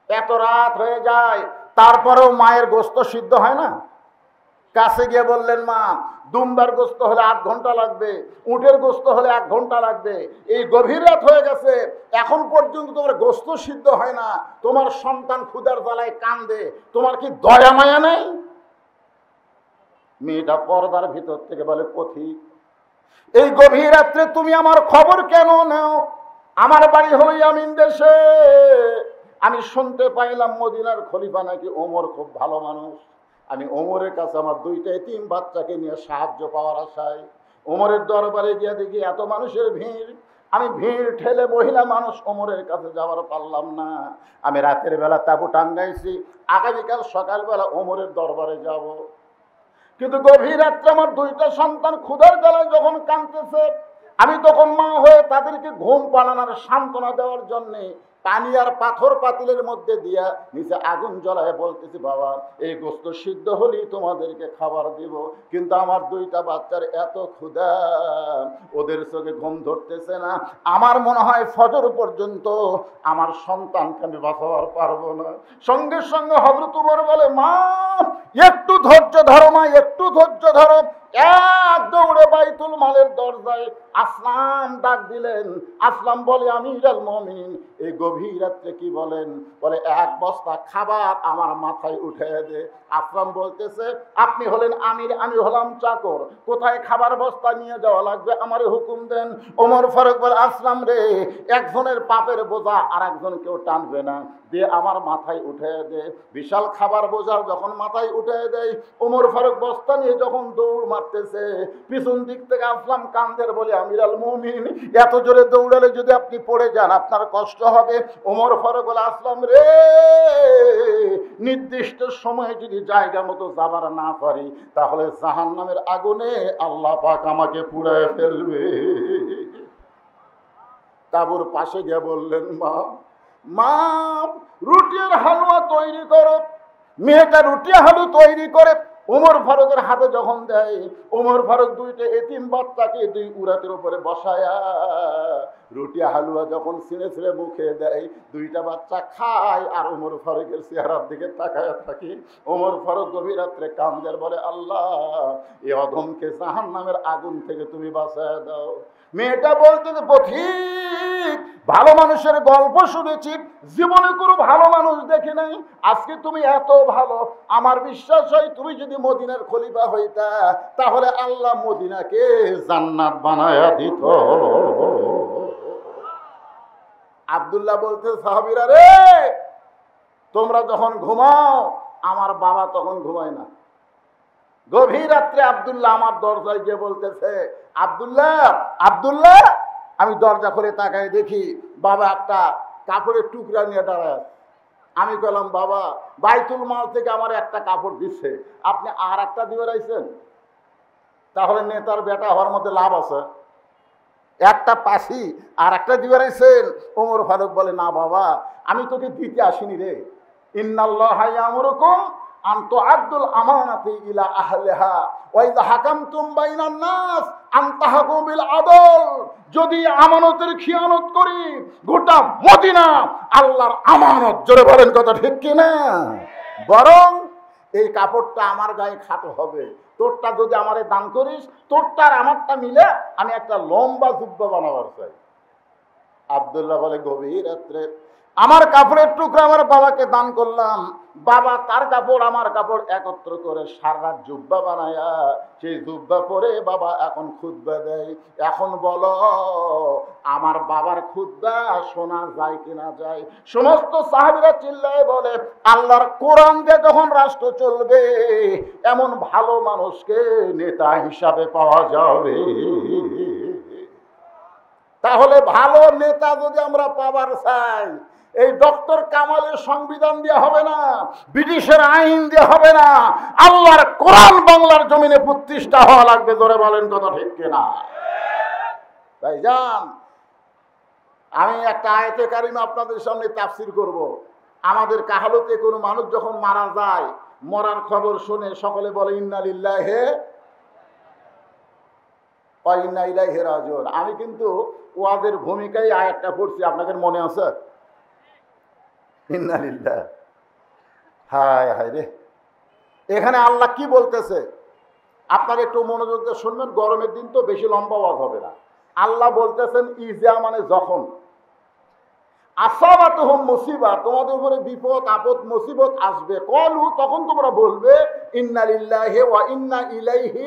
এত রাত হয়ে যায়, তারপরেও মায়ের গোশত সিদ্ধ হয় না। কাছে গিয়ে বললেন, মা দুম্বার গোশত হলে 8 ঘন্টা লাগবে, উটের গোশত হলে 1 ঘন্টা লাগবে। এই গভীর রাত হয়ে গেছে, এখন পর্যন্ত তোমার গোশত সিদ্ধ হয় না, তোমার সন্তান ক্ষুধার জ্বালায় কান্দে, তোমার কি দয়া মায়া নেই? মেয়েটা পর্দার ভিতর থেকে বলে, পথিক এই গভীর রাত্রে তুমি আমার খবর কেন নাও? আমার বাড়ি হলো ইয়ামিন দেশে। আমি শুনতে পাইলাম মদিনার খলিফা নাকি ওমর খুব ভালো মানুষ। আমি ওমরের কাছে আমার 2টা এতিম বাচ্চাকে নিয়ে সাহায্য পাওয়ার আশায় ওমরের দরবারে গিয়ে দেখি এত মানুষের ভিড়। আমি ভিড় ঠেলে মহিলা মানুষ ওমরের কাছে যাওয়ার পারলাম না। আমি রাতের বেলা তাঁবু টাঙ্গাইছি, আগামীকাল সকালবেলা ওমরের দরবারে যাব। কিন্তু গভীর রাত্রে আমার 2টা সন্তান ক্ষুধার জ্বালায় যখন কাঁদতেছে, আমি তখন মা হয়ে তাদেরকে ঘুম পাড়ানোর সান্ত্বনা দেওয়ার জন্যে পানি আর পাথর পাতিলের মধ্যে দিয়া নিচে আগুন জ্বলায় বলতেছি, বাবা এই গোশত সিদ্ধ হলেই তোমাদেরকে খাবার দিব। কিন্তু আমার 2টা বাচ্চার এত ক্ষুধা, ওদের চোখে ঘুম ধরতেছে না। আমার মনে হয় ফজর পর্যন্ত আমার সন্তানকে আমি বাঁচাবার পারবো না। সঙ্গে সঙ্গে হযরত ওমর বলে, মা একটু ধৈর্য ধরো, মা একটু ধৈর্য ধরো। এক দৌড়ে বাইতুল মালের দরজায় আসলাম ডাক দিলেন। আসলাম বলে, আমিরুল মুমিনিন এই গভীর রাত্রে কি বলেন? বলে 1 বস্তা খাবার আমার মাথায় উঠে দে। আসলাম বলতেছে, আপনি হলেন আমির, আমি হলাম চাকর, কোথায় খাবার বস্তা নিয়ে যাওয়া লাগবে আমারে হুকুম দেন। ওমর ফারুক বলে, আসলাম রে, একজনের পাপের বোঝা আর একজন কেউ টানবে না, দিয়ে আমার মাথায় উঠে দে। বিশাল খাবার বোঝা যখন মাথায় উঠে দেয়, ওমর ফারুক বস্তা নিয়ে যখন দৌড় মারতেছে, পিছন দিক থেকে আসলাম কান্দের বলে, আমিরুল মুমিনিন এত জোরে দৌড়ালে যদি আপনি পড়ে যান আপনার কষ্ট হবে। ওমর ফারুক বলে, আসলাম রে, নির্দিষ্ট সময়ে যদি জায়গা মতো যাবার না পারি তাহলে জাহান্নামের আগুনে আল্লাহ পাক আমাকে পুড়ায় ফেলবে। তাঁবুর পাশে গিয়ে বললেন, মা মা রুটির হালুয়া তৈরি করো। মেয়েটা রুটি হালু তৈরি করে ওমর ফারুকের হাতে যখন দেয়, ওমর ফারুক 2টা এতিম বাচ্চাকে 2 উরাতের উপরে বসায়া রুটি হালুয়া যখন ছিঁড়ে ছিঁড়ে মুখে দেয়, দুইটা বাচ্চা খায় আর ওমর ফারুকের চেহারার দিকে তাকায় থাকি। ওমর ফারুক গভীর রাত্রে কান্দের, বলে আল্লাহ, এই অধমকে জাহান্নামের আগুন থেকে তুমি বাঁচায় দাও। মেয়েটা বলতে পথিক, ভালো মানুষের গল্প শুনেছি, জীবনে কোনো ভালো মানুষ দেখি নাই, আজকে তুমি এত ভালো, আমার বিশ্বাস হয় তুমি যদি মদিনার খলিফা হইতা তাহলে আল্লাহ মদিনাকে জান্নাত বানায়া দিত। আব্দুল্লাহ বলতে, সাহাবীরা রে, তোমরা যখন ঘুমাও আমার বাবা তখন ঘুমায় না। গভীর রাত্রে আব্দুল্লাহ আমার দরজায় গিয়ে বলতেছে, আব্দুল্লাহ আব্দুল্লাহ। আমি দরজা করে তাকায় দেখি বাবা একটা কাপড়ের টুকরা নিয়ে দাঁড়ায়। আমি বললাম, বাবা, বাইতুল মাল থেকে আমার একটা কাপড় দিচ্ছে, আপনি আর একটা দিয়ে রাখছেন, তাহলে নেতার বেটা হওয়ার মধ্যে লাভ আছে। একটা পাশি আর একটা দিয়ে রাখছেন। ওমর ফারুক বলে, না বাবা, আমি তোকে দিতে আসিনি রে। ইন্নাল্লাহা ইয়ামুরুকুম আন তুআদ্দুল আমানাতি ইলা আহলিহা ওয়া ইযা হাকামতুম বাইনান নাস আন তাহকুমু বিল আদল। যদি আমানতের খিয়ানত করি, গোটা মদিনা আল্লাহর আমানত। জোরে বলেন কথা ঠিক কি না? বরং এই কাপড়টা আমার গায়ে খাটো হবে, তোরটা যদি আমারে দান করিস, তোরটা আর আমারটা মিলে আমি একটা লম্বা জুব্বা বানাবার চাই। আব্দুল্লাহ বলে, গভীর রাত্রে আমার কাপড়ের টুকরা আমার বাবাকে দান করলাম, বাবা তার কাপড় আমার কাপড় একত্র করে সারা জুব্বা বানায়া সেই জুব্বা পরে বাবা এখন খুতবা দেয়। এখন বলো, আমার বাবার খুতবা শোনা যায় কিনা যায়? সমস্ত সাহাবীরা চিল্লায় বলে, আল্লাহর কোরআন দিয়ে যখন রাষ্ট্র চলবে, এমন ভালো মানুষকে নেতা হিসাবে পাওয়া যাবে। তাহলে ভালো নেতা যদি আমরা পাবার চাই, এই ডক্টর কামালের সংবিধান দিয়ে হবে না, ব্রিটিশের আইন দিয়ে হবে না, আল্লাহর কোরআন বাংলার জমিনে প্রতিষ্ঠা হওয়া লাগবে। ধরে বলেন কথা ঠিক কিনা? ভাইজান, আমি একটা আয়াতে কারিমা আপনাদের সামনে তাফসীর করব। আমাদের কাহালতে কোনো মানুষ যখন মারা যায়, মরার খবর শুনে সকলে বলে ইন্না লিল্লাহি ওয়া ইন্না ইলাইহি রাজিউন। আমি কিন্তু ওয়াদের ভূমিকায় আয়াতটা পড়ছি, আপনাদের মনে আছে? ইন্না লিল্লাহ, হায় হায় রে। এখানে আল্লাহ কি বলতেছে আপনারা একটু মনোযোগ দিয়ে শুনবেন, গরমের দিন তো বেশি লম্বা ওয়াজ হবে না। আল্লাহ বলতেছেন, ইজা মানে যখন, আসাবাতুহুম মুসিবা, তোমাদের উপরে বিপদ আপদ মুসিবত আসবে, কলু তখন তোমরা বলবে ইন্না লিল্লাহি ওয়া ইন্না ইলাইহি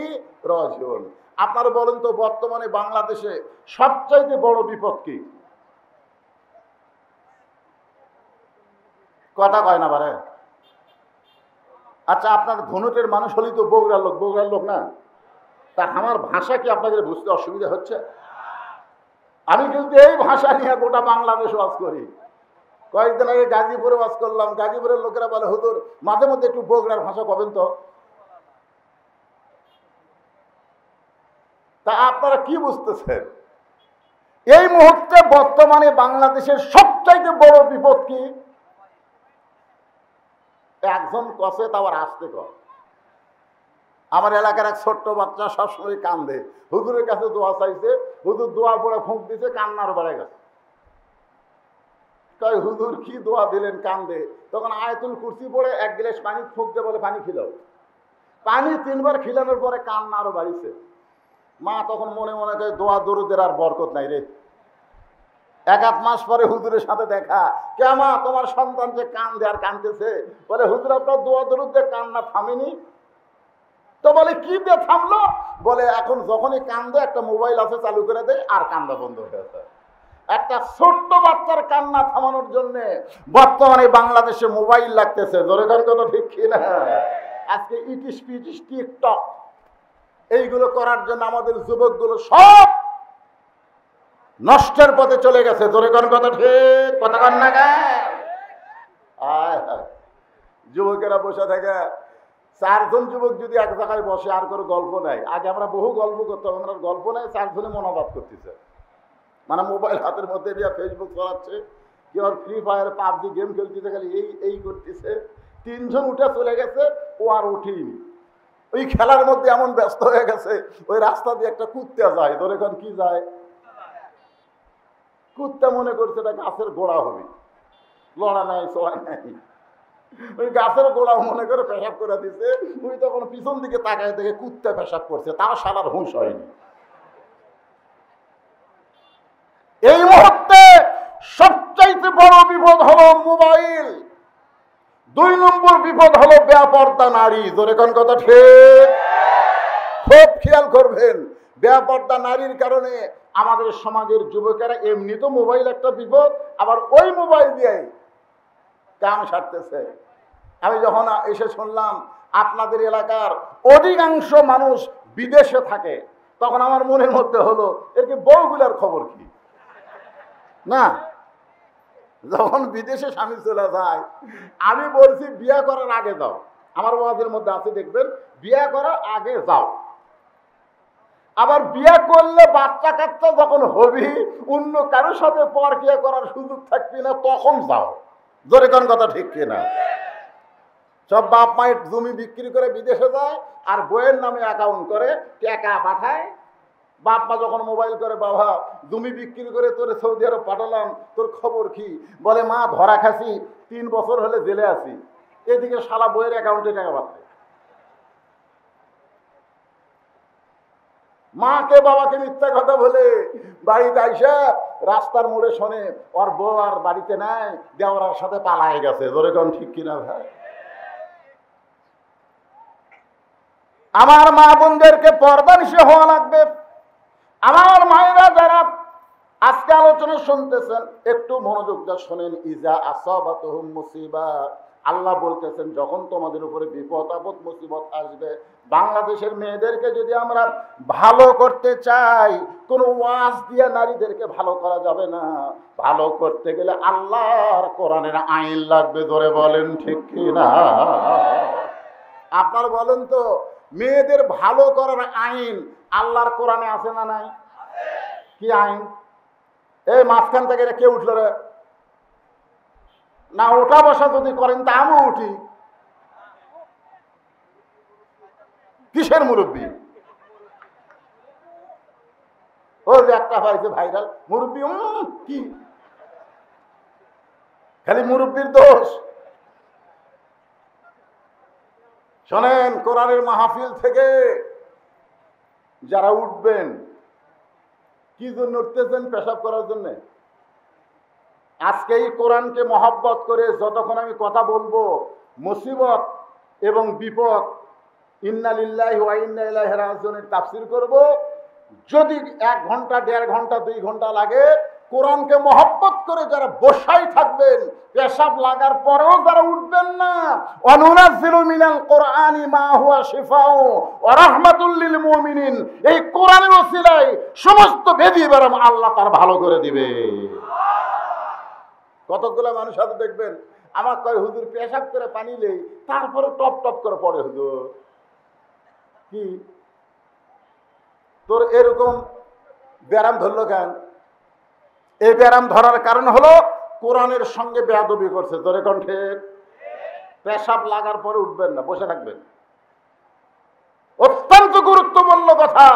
রাজিউন। আপনারা বলেন তো, বর্তমানে বাংলাদেশে সবচাইতে বড় বিপদ কি? কথা কয় না পারে? আচ্ছা, আপনার ধনুটের মানুষ হলেই তো বগুড়ার লোক, বগুড়ার লোক না? তা আমার ভাষা কি আপনাদের বুঝতে অসুবিধা হচ্ছে? আমি কিন্তু এই ভাষা নিয়ে গোটা বাংলাদেশ ওয়াজ করি। কয়েকদিন আগে গাজীপুরে ওয়াজ করলাম, গাজীপুরের লোকেরা বলে, হুজুর মাঝে মধ্যে একটু বগুড়ার ভাষা কবেন তো। তা আপনারা কি বুঝতেছেন? এই মুহূর্তে বর্তমানে বাংলাদেশের সবচাইতে বড় বিপদ কি? একজন কষে তারপর আসতে কর। আমার এলাকার এক ছোট্ট বাচ্চা সবসময় কান্দে, হুজুরের কাছে দোয়া চাইছে, হুজুর দোয়া পড়ে ফুঁক দিছে, কান্নার বেড়ে গেছে। কয় হুজুর কি দোয়া দিলেন? কান্দে। তখন আয়াতুল কুরসি পড়ে এক গ্লাস পানি ফুঁক দিয়ে বলে, পানি খিলাও। পানি 3 বার খিলানোর পরে কান্না আরো বাড়িছে। মা তখন মনে মনে কয়, দোয়া দরুদের আর বরকত নাই রে। 1-1 মাস পরে হুজুরের সাথে দেখা, কেমা তোমার সন্তান যে কান্দে আর কান্দতেছে, বলে হুজুর আপনার দোয়া দরুদের কান্না থামেনি। তো বলে কি দিয়ে থামলো? বলে এখন যখনই কান্দে একটা মোবাইল আছে চালু করে দেয় আর কান্দা বন্ধ হয়ে যায়। একটা ছোট্ট বাচ্চার কান্না থামানোর জন্য বর্তমানে বাংলাদেশে মোবাইল লাগতেছে। জোরে জোরে কথা ঠিক কিনা? আজকে ইটিস পিটিস টিকটক এইগুলো করার জন্য আমাদের যুবকগুলো সব নষ্টের পথে চলে গেছে। জোরে কোন কথা ঠিক, কথা কন না গা? যুবকেরা বসে থাকে, 4 জন যুবক যদি এক জায়গায় বসে, আর কোনো গল্প নাই। আগে আমরা বহু গল্প করতাম, আমরা গল্প নাই, 4 জনে মনোবাদ করতেছে। মানে মোবাইল হাতের মধ্যে নিয়ে ফেসবুক চালাচ্ছে, কেউ আর ফ্রি ফায়ার পাবজি গেম খেলতেছে, খালি এই করতেছে। 3 জন উঠে চলে গেছে, ও আর উঠেনি। ওই খেলার মধ্যে এমন ব্যস্ত হয়ে গেছে, ওই রাস্তা দিয়ে একটা কুত্তা যায়, ধরে এখন কি যায়, কুত্তা মনে করছে এটা গাছের গোড়া হবে, লড়া নাই চড়া নাই, ওই গাছের গোড়া মনে করে পেশাব করে দিছে। ওই তখন পিছন দিকে তাকায় দেখে কুত্তা পেশাব করছে, তার শালার হুঁশ হয়নি। এই মুহূর্তে সবচাইতে বড় বিপদ হলো মোবাইল, 2 নম্বর বিপদ হলো বেপরদা নারী। জোরে কোন কথা ঠিক? খুব খেয়াল করবেন, বেপরদা নারীর কারণে আমাদের সমাজের যুবকেরা এমনি তো মোবাইল একটা বিপদ, আবার ওই মোবাইল দিয়ে কাম সারতেছে। আমি যখন এসে শুনলাম আপনাদের এলাকার অধিকাংশ মানুষ বিদেশে থাকে, তখন আমার মনের মধ্যে হলো এর কি বউগুলার খবর কি না। যখন বিদেশে স্বামী চলে যায়, আমি বলছি বিয়ে করার আগে যাও। আমার ওয়াজের মধ্যে আছে, দেখবেন, বিয়ে করার আগে যাও। আবার বিয়ে করলে বাচ্চা কাচ্চা যখন হবি, অন্য কারোর সাথে পরকিয়া করার সুযোগ থাকবি না, তখন যাও। জোরে কোন কথা ঠিক কিনা? সব বাপ মায়ের জমি বিক্রি করে বিদেশে যায়, আর বইয়ের নামে অ্যাকাউন্ট করে টাকা পাঠায়। বাপ মা যখন মোবাইল করে, বাবা জমি বিক্রি করে তোর সৌদি আরব পাঠালাম, তোর খবর কি? বলে মা ধরা খাসি, 3 বছর হলে জেলে আছি। এদিকে শালা বইয়ের অ্যাকাউন্টে টাকা পাঠায়। মাকে বাবাকে মিথ্যা কথা বলে বাড়িতে আইসা রাস্তার মোড়ে শোনে ওর বউ আর বাড়িতে নাই, দেওয়ার সাথে পালায় গেছে। জোরে কোন ঠিক কিনা ভাই? আমার মা বোনদেরকে পর্দানিশী হওয়া লাগবে। আমার মায়েরা যারা আজকে আলোচনা শুনতেছেন, একটু মনোযোগ দিয়ে শোনেন। ইজা আসাবাতুহুম মুসিবা, আল্লাহ বলতেছেন যখন তোমাদের উপরে বিপদ আপদ মুসিবত আসবে, বাংলাদেশের মেয়েদেরকে যদি আমরা ভালো করতে চাই, কোনো ওয়াজ দিয়ে নারীদেরকে ভালো করা যাবে না। ভালো করতে গেলে আল্লাহর কোরআনের আইন লাগবে। ধরে বলেন ঠিক কিনা? আপনার বলেন তো, মেয়েদের ভালো করার আইন আল্লাহর কোরআনে আছে না নাই? কি আইন? এই মাঝখান থেকে কে উঠল রে? না, ওঠা বসা যদি করেন তা আমিও উঠি। কিসের মুরব্বী? ও যে একটা পাইছে ভাইরাল মুরব্বী, কি খালি মুরব্বীর দোষ? শোনেন, কোরআনের মাহফিল থেকে যারা উঠবেন, কি জন্য উঠতেছেন? পেশাব করার জন্য। আজকে এই কোরআনকে মহব্বত করে যতক্ষণ আমি কথা বলবো, মুসিবত এবং বিপদ, ইন্না লিল্লাহি ওয়া ইন্না ইলাইহি রাজিউনের তাফসীর করব, যদি 1 ঘন্টা 1.5 ঘন্টা 2 ঘন্টা লাগে, কোরআনকে মহব্বত করে যারা বসাই থাকবেন, পেশাব লাগার পরেও যারা উঠবেন না, অনুনাজ্জিলু মিনাল কোরআনি মা হুয়া শিফাউ ওয়া রাহমাতুল লিল মুমিনিন, এই কোরআনের ওসিলায় সমস্ত ব্যাধি বেরাম আল্লাহ তার ভালো করে দিবে। কতগুলো মানুষ হাতে দেখবেন আমার কয়, হুজুর পেশাব করে পানি নেই, তারপরে টপ টপ করে পড়ে। হুজুর কি তোর এরকম ব্যারাম ধরলো কেন? এই ব্যারাম ধরার কারণ হলো কোরআনের সঙ্গে বেয়াদবি করছে। তোরে কণ্ঠে পেশাব লাগার পরে উঠবেন না, বসে থাকবেন। অত্যন্ত গুরুত্বপূর্ণ কথা।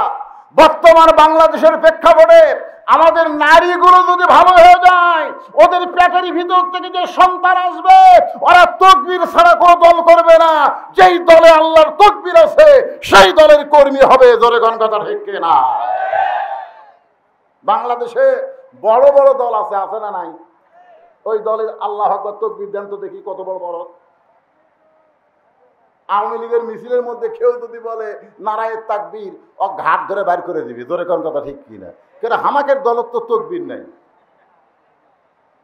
বর্তমান বাংলাদেশের প্রেক্ষাপটে আমাদের নারীগুলো যদি ভালো হয়ে যায়, ওদের পেটের ভিতর থেকে যে সন্তান আসবে, ওরা তাকবীর ছাড়া কোনো দল করবে না। যেই দলে আল্লাহর তাকবীর আছে, সেই দলের কর্মী হবে। জোরে কোন কথা ঠিক কিনা? বাংলাদেশে বড় বড় দল আছে, আছে না নাই? ওই দলের আল্লাহু আকবার তাকবীর দেন তো দেখি কত বড় বড়। আওয়ামী লীগের মিছিলের মধ্যে কেউ যদি বলে নারায়ে তাকবীর, ও ঘাট ধরে বাইর করে দিবি। জোরে কোন কথা ঠিক কিনা? কেন হামাকের দলত তো তাকবীর নাই।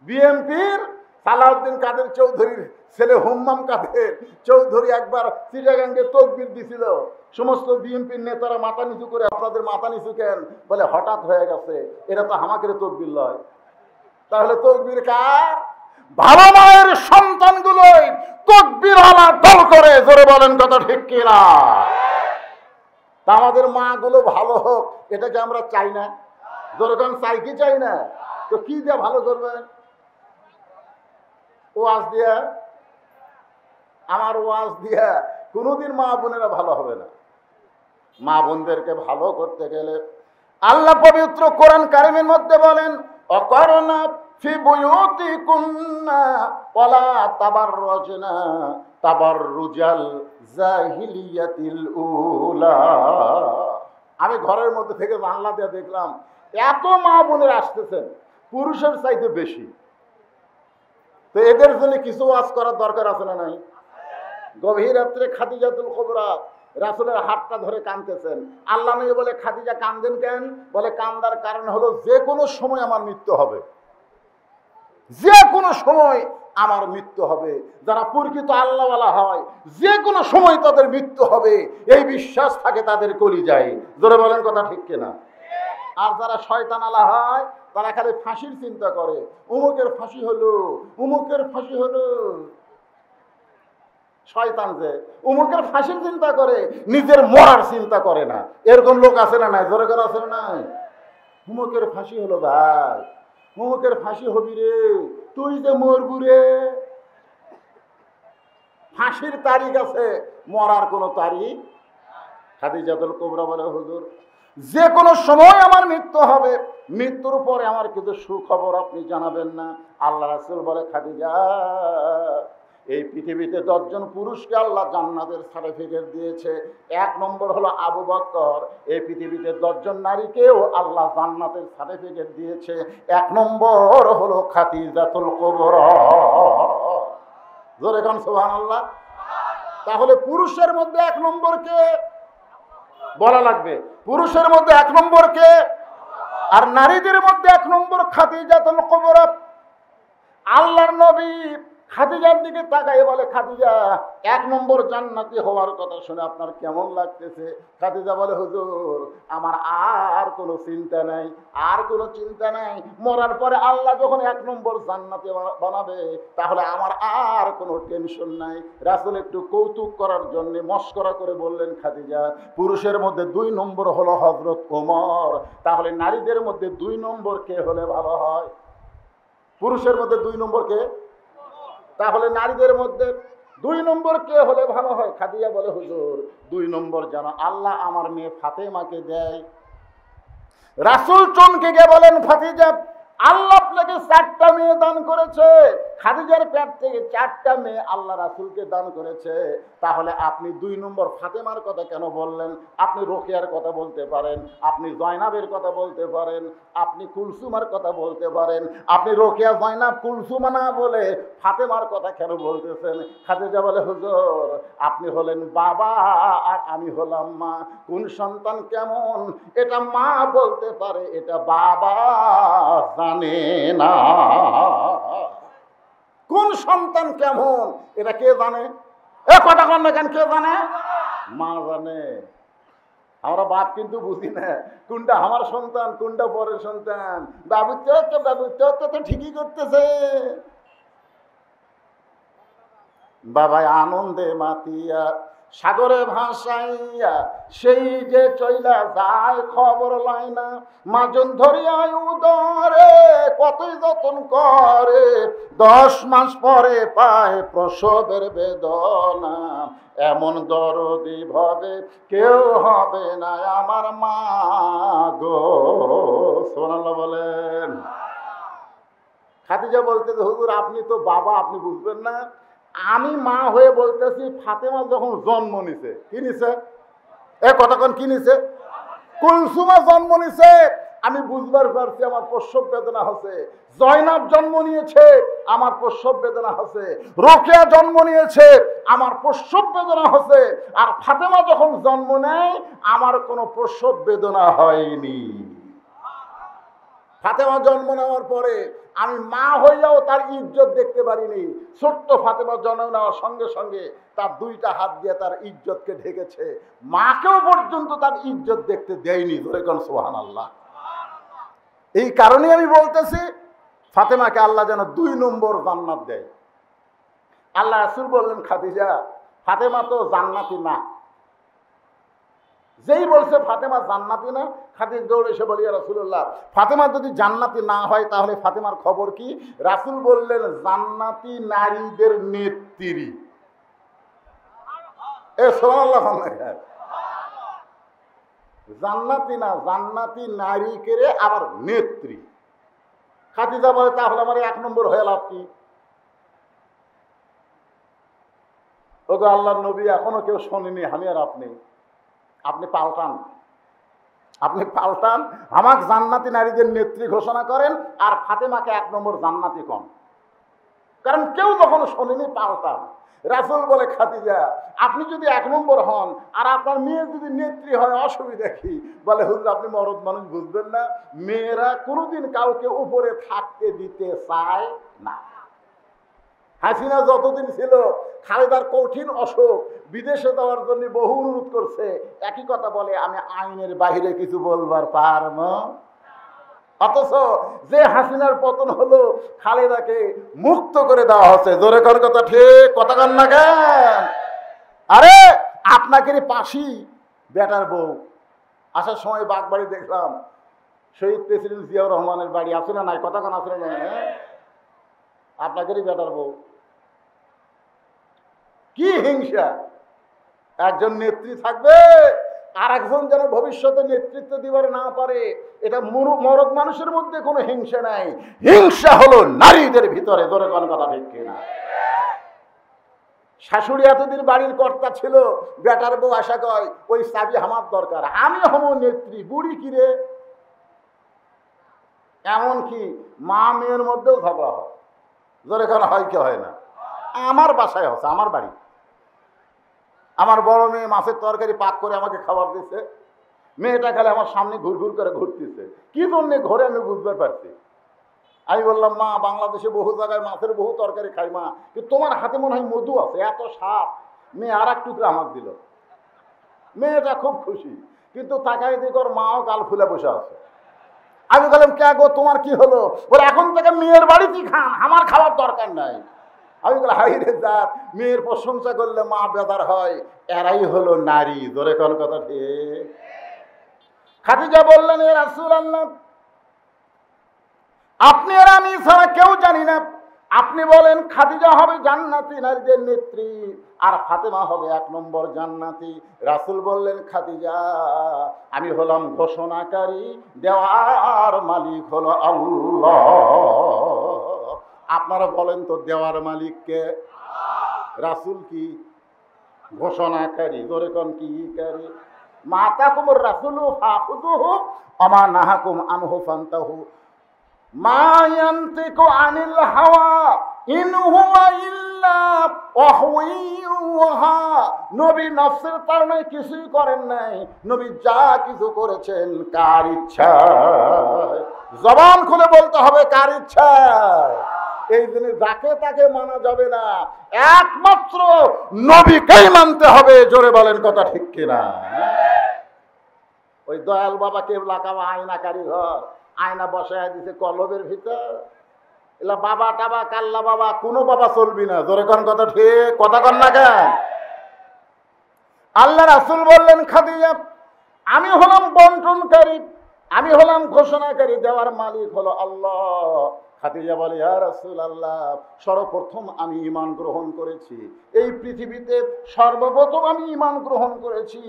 বিএনপির সালাউদ্দিন কাদের চৌধুরীর ছেলে হুম্মাম কাদের চৌধুরী একবার চিটাগাঙ্গে তাকবীর দিছিল। সমস্ত বিএনপির নেতারা মাথা নিচু করে, আপনাদের মাথা নিচু কেন? বলে হঠাৎ হয়ে গেছে, এটা তো হামাকের তাকবীর লয়। তাহলে তাকবীর কার? ভালো মায়ের সন্তানগুলোই তাকবীর আলা দল করে। জোরে বলেন কথা ঠিক কিনা? তা আমাদের মা গুলো ভালো হোক, এটাকে আমরা চাই না? যেরকম চাই কি চাই না? তো কি দিয়ে ভালো করবেন? ওয়াজ দিয়া? আমার ওয়াজ দিয়া কোনোদিন মা বোনেরা ভালো হবে না। মা বোনদেরকে ভালো করতে গেলে আল্লাহ পবিত্র কোরআন কারিমের মধ্যে বলেন, অকরনা ফি বুয়ুতিকুন্না ওয়ালা তাবাররাজনা তাবাররুজাল জাহিলিয়াতিল উলা। আমি ঘরের মধ্যে থেকে জানলা দিয়ে দেখলাম এত মা বোনের আসতেছেন, পুরুষের চাইতে বেশি। তো এদের জন্য কিছু ওয়াজ করার দরকার আছে না নাই? গভীর রাত্রে খাদিজাতুল কুবরা রাসূলের হাতটা ধরে কাঁদতেছেন। আল্লাহ নবী বলে, খাদিজা কাঁদেন কেন? বলে, কান্দার কারণ হলো যে কোনো সময় আমার মৃত্যু হবে, যে কোনো সময় আমার মৃত্যু হবে। যারা প্রকৃত আল্লাহওয়ালা হয় যে কোনো সময় তাদের মৃত্যু হবে, এই বিশ্বাস থাকে তাদের কলিজায়। জোরে বলেন কথা ঠিক কিনা? আর যারা শয়তান আলা হয় তারা খালি ফাঁসির চিন্তা করে, উমুকের ফাঁসি হলো, উমুকের ফাঁসি হলো। শয়তান যে উমুকের ফাঁসির চিন্তা করে, নিজের মরার চিন্তা করে না। এরকম লোক আছে না নাই? জোরে করে আছে না নাই? উমুকের ফাঁসি হলো ভাই, উমুকের ফাঁসি হবি রে, তুই যে মরবু রে। ফাঁসির তারিখ আছে, মরার কোনো তারিখ। খাদিজাতুল কুবরা বলে, হুজুর যে কোনো সময় আমার মৃত্যু হবে, মৃত্যুর পরে আমার কিছু সুখবর আপনি জানাবেন না? আল্লাহ রাসূল বলে, খাদিজা এই পৃথিবীতে 10 জন পুরুষকে আল্লাহ জান্নাতের সার্টিফিকেট দিয়েছে। 1 নম্বর হলো আবু বকর। এই পৃথিবীতে 10 জন নারীকেও আল্লাহ জান্নাতের সার্টিফিকেট দিয়েছে। 1 নম্বর হলো খাদিজাতুল কুবরা। জোরে কোন সুবহানাল্লাহ। তাহলে পুরুষের মধ্যে 1 নম্বরকে বলা লাগবে, পুরুষের মধ্যে 1 নম্বরকে, আর নারীদের মধ্যে 1 নম্বর খাদিজাতুল কুবরা। আল্লাহর নবী খাদিজার দিকে তাকায় বলে, খাদিজা 1 নম্বর জান্নাতি হওয়ার কথা শুনে আপনার কেমন লাগতেছে? খাদিজা বলে, হুজুর আমার আর কোনো চিন্তা নাই, আর কোনো চিন্তা নাই। মরার পরে আল্লাহ যখন 1 নম্বর জান্নাতি বানাবে, তাহলে আমার আর কোনো টেনশন নাই। রাসূল একটু কৌতুক করার জন্য মস্করা করে বললেন, খাদিজা পুরুষের মধ্যে 2 নম্বর হলো হযরত ওমর, তাহলে নারীদের মধ্যে 2 নম্বর কে হলে ভালো হয়? পুরুষের মধ্যে 2 নম্বর কে? তাহলে নারীদের মধ্যে 2 নম্বর কে হলে ভালো হয়? খাদিজা বলে, হুজুর 2 নম্বর যেন আল্লাহ আমার মেয়ে ফাতেমাকে দেয়। রাসূল চমকে গিয়ে বলেন, খাদিজা আল্লাহ আপনাকে 4টা মেয়ে দান করেছে। খাদিজার পেট থেকে 4টা মেয়ে আল্লাহ রাসূলকে দান করেছে। তাহলে আপনি 2 নম্বর ফাতেমার কথা কেন বললেন? আপনি রোকেয়ার কথা বলতে পারেন, আপনি জয়নাবের কথা বলতে পারেন, আপনি কুলসুমার কথা বলতে পারেন। আপনি রোকেয়া, জয়নাব, কুলসুমা না বলে ফাতেমার কথা কেন বলতেছেন? খাদিজা বলে, হুজুর আপনি হলেন বাবা আর আমি হলাম মা। কোন সন্তান কেমন এটা মা বলতে পারে, এটা বাবা জানে না। কোন সন্তান কেমন এটা কে জানে? এ কথা কন না কেন? কে জানে? মা জানে। আমরা বাপ কিন্তু বুঝি না কোনটা আমার সন্তান, কোনটা পরের সন্তান। বাবু তো ঠিকই করতেছে। বাবাই আনন্দে মাতিয়া সাগরে ভাসাইয়া সেই যে চইলা যায় খবর লয় না। মাজন ধরিয়া উদরে কতই যতন করে, 10 মাস পরে পায় প্রসবের বেদনা। এমন দরদি ভাবে কেউ হবে না আমার মা গো। সুবহানাল্লাহ বলেন। খাদিজা বলতেছে, হুজুর আপনি তো বাবা, আপনি বুঝবেন না। আমি মা হয়ে বলতেছি, ফাতেমা যখন জন্ম নিছে, কি নিছে? এ কতক্ষণ কি নিছে? কুলসুমা জন্ম নিছে, আমি বুঝবার পারছি আমার প্রসব বেদনা হচ্ছে। জয়নাব জন্ম নিয়েছে, আমার প্রসব বেদনা হচ্ছে। রোকেয়া জন্ম নিয়েছে, আমার প্রসব বেদনা হচ্ছে। আর ফাতেমা যখন জন্ম নেয় আমার কোনো প্রসব বেদনা হয়নি। ফাতেমা জন্ম নেওয়ার পরে আমি মা হইয়াও তার ইজ্জত দেখতে পারিনি। ছোট্ট ফাতেমা জন্ম নেওয়ার সঙ্গে সঙ্গে তার 2টা হাত দিয়ে তার ইজ্জতকে ঢেকেছে, মাকেও পর্যন্ত তার ইজ্জত দেখতে দেয়নি। ধরে কোন সুবহানাল্লাহ। এই কারণে আমি বলতেছি ফাতেমাকে আল্লাহ যেন 2 নম্বর জান্নাত দেয়। আল্লাহ রাসূল বললেন, খাদিজা ফাতেমা তো জান্নাতি না। যেই বলছে ফাতেমা জান্নাতি না, খাদিজা দৌড়ে এসে বলি, ইয়া রাসূলুল্লাহ ফাতেমা যদি জান্নাতি না হয় তাহলে ফাতেমার খবর কি? রাসূল বললেন, জান্নাতি নারীদের নেত্রী। এ সুবহানাল্লাহ। জান্নাতি না, জান্নাতি নারীকে আবার নেত্রী। খাদিজা বলে তাহলে আমার 1 নম্বর হয়ে লাভ কি? ওগো আল্লাহর নবী, এখনো কেউ শোনেনি আমি আর আপনি। আপনি পাল্টান, আপনি পাল্টান, আমাকে জান্নাতি নারীদের নেত্রী ঘোষণা করেন আর ফাতেমাকে 1 নম্বর জান্নাতি কন। কারণ কেউ যখন শোনেনি, পাল্টান। রাসূল বলে খাদিজা, আপনি যদি 1 নম্বর হন আর আপনার মেয়ে যদি নেত্রী হয়, অসুবিধা কি? বলে হুজুর, আপনি মরদ মানুষ, বুঝবেন না, মেয়েরা কোনোদিন কাউকে উপরে থাকতে দিতে চায় না। হাসিনা যতদিন ছিল, খালেদার কঠিন অসুখ, বিদেশে যাওয়ার জন্য বহু অনুরোধ করছে, একই কথা বলে, আমি আইনের বাইরে কিছু বলবার পারব। অথচ যে হাসিনার পতন হলো, খালেদাকে মুক্ত করে দেওয়া হচ্ছে। জোরে কর কথা, ঠিক কথা কন না কেন? আরে আপনাকে পাশি বেটার বউ। আসার সময় বাগবাড়ি দেখলাম, শহীদ প্রেসিডেন্ট জিয়াউর রহমানের বাড়ি আছে না নাই? কথা কন আছে না? আপনাকেরই বেটার বউ। কি হিংসা! একজন নেত্রী থাকবে আর একজন যেন ভবিষ্যতে নেতৃত্ব দিবার না পারে। এটা মরদ মানুষের মধ্যে কোনো হিংসা নাই, হিংসা হলো নারীদের ভিতরে। ধরে কোন কথা ঠিক কিনা? শাশুড়ি এতদিন বাড়ির কর্তা ছিল, বেটার বউ আশা কয় ওই চাবি আমার দরকার, আমি হব নেত্রী। বুড়ি কিরে! এমনকি মা মেয়ের মধ্যেও ঝগড়া হয়। ধরে কোন হয় কি হয় না? আমার বাসায় হচ্ছে, আমার বাড়ি। আমার বড় মেয়ে মাছের তরকারি পাক করে আমাকে খাবার দিচ্ছে, মেয়েটা খালি আমার সামনে ঘুরঘুর করে ঘুরতেছে। কি জন্যে ঘরে আমি বুঝতে পারছি। আমি বললাম, মা, বাংলাদেশে বহু জায়গায় মাছের বহু তরকারি খাই মা, কিন্তু তোমার হাতে মনে হয় মধু আছে, এত স্বাদ। মেয়ে আর 1 টুকরা আমাকে দিল। মেয়েটা খুব খুশি, কিন্তু তাকাই দিক ওর মাও গাল ফুলে বসে আছে। আমি বললাম, কে গো, তোমার কি হলো? বলে, এখন থেকে মেয়ের বাড়িতেই খান, আমার খাওয়ার দরকার নাই। আমি বললাম, হাই রে জাত, মেয়ের প্রশংসা করলে মা বেদার হয়, এরাই হলো নারী। ধরে কোন কথা ঠিক? খাদিজা বললেন, এ রাসূলুল্লাহ, আপনি আর আমি ছাড়া কেউ জানি না, আপনি বলেন খাদিজা হবে জান্নাতি নারীদের নেত্রী আর ফাতেমা হবে 1 নম্বর জান্নাতি। রাসূল বললেন, খাদিজা, আমি হলাম ঘোষণাকারী, দেওয়ার মালিক হলো আল্লাহ। আপনারা বলেন তো, দেওয়ার মালিক কে? রাসূল কি ঘোষণাকারী? জোরে কোন কি কারি? মাতাকুমুর রাসূলু ফাখুযুহু ওয়া মা নাহাকুম আনহু ফান্তাহু। মা ইয়ানতিকু আনিল হাওয়া ইন হুয়া ইল্লা ওয়াহয়ুহা। নবী নফসের তাড়নায় কিছুই করেন নাই, নবী যা কিছু করেছেন কার ইচ্ছায়। জবান খুলে বলতে হবে, কার ইচ্ছায়। এই জন্য যাকে তাকে মানা যাবে না, একমাত্র নবীকেই মানতে হবে। জোরে বলেন কথা ঠিক কিনা? ওই দয়াল বাবা কেবলা কাবা আয়না কারিঘর, আয়না বসায় দিছে কলবের ভিতর। এলা বাবা টাবা কাল্লা বাবা, কোনো বাবা চলবি না। জোরে কোন কথা ঠিক? কথা কন না কেন? আল্লাহ রাসূল বললেন, খাদিজা, আমি হলাম বন্টনকারী, আমি হলাম ঘোষণাকারী, দেওয়ার মালিক হলো আল্লাহ। খাদিজা বলে, ইয়া রাসূলুল্লাহ, সর্বপ্রথম আমি ঈমান গ্রহণ করেছি, এই পৃথিবীতে সর্বপ্রথম আমি ঈমান গ্রহণ করেছি।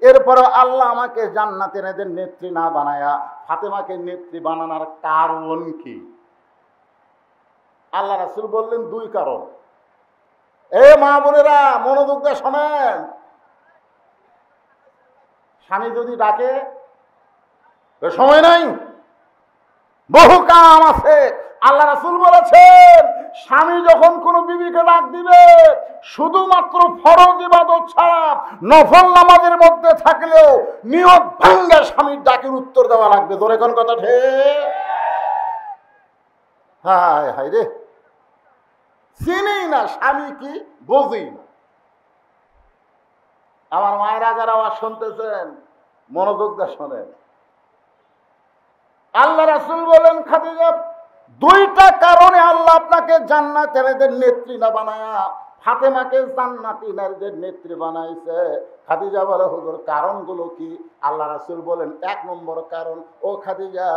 এরপর আল্লাহ আমাকে জান্নাতের নেত্রী না বানায়া ফাতেমাকে নেত্রী বানানোর কারণ কি? আল্লাহ রাসূল বললেন, 2 কারণ। এ মা বোনেরা, মনোযোগ দিয়ে শোনেন। স্বামী যদি ডাকে, সময় নাই, বহু কাম আছে। আল্লাহ রাসূল বলেছেন, স্বামী যখন কোনো বিবিকে ডাক দিবে, শুধুমাত্র ফরজ ইবাদত ছাড়া নফল নামাজের মধ্যে থাকলেও নিয়ত ভাঙ্গে স্বামীর ডাকের উত্তর দেওয়া লাগবে। ধরে কোন কথা ঠিক? হায় হায় রে, চিনি না স্বামী কি, বুঝি না। আমার মায়েরা যারা আওয়াজ শুনতেছেন, মনোযোগ দিয়ে শোনেন। আল্লাহ রাসূল বলেন, খাদিজা, 2টা কারণে আল্লাহ আপনাকে জান্নাতের নেত্রী না বানায়া ফাতেমাকে জান্নাতি নারীদের নেত্রী বানাইছে। খাদিজা বলে, হুজুর কারণগুলো কি? আল্লাহ রাসূল বলেন, 1 নম্বর কারণ, ও খাদিজা,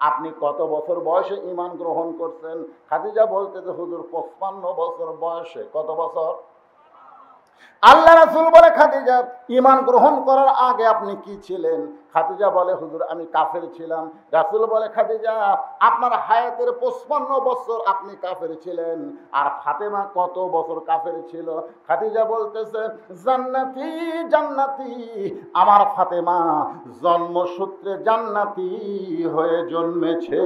আপনি কত বছর বয়সে ঈমান গ্রহণ করছেন? খাদিজা বলতে যে, হুজুর 55 বছর বয়সে। কত বছর? আল্লাহ রাসূল বলে, খাদিজা ঈমান গ্রহণ করার আগে আপনি কি ছিলেন? খাদিজা বলে, হুজুর আমি কাফের ছিলাম। রাসূল বলে, খাদিজা আপনার হায়াতের 55 বছর আপনি কাফের ছিলেন, আর ফাতেমা কত বছর কাফের ছিল? খাদিজা বলতেছে, জান্নাতি জান্নাতি, আমার ফাতেমা জন্মসূত্রে জান্নাতি হয়ে জন্মেছে।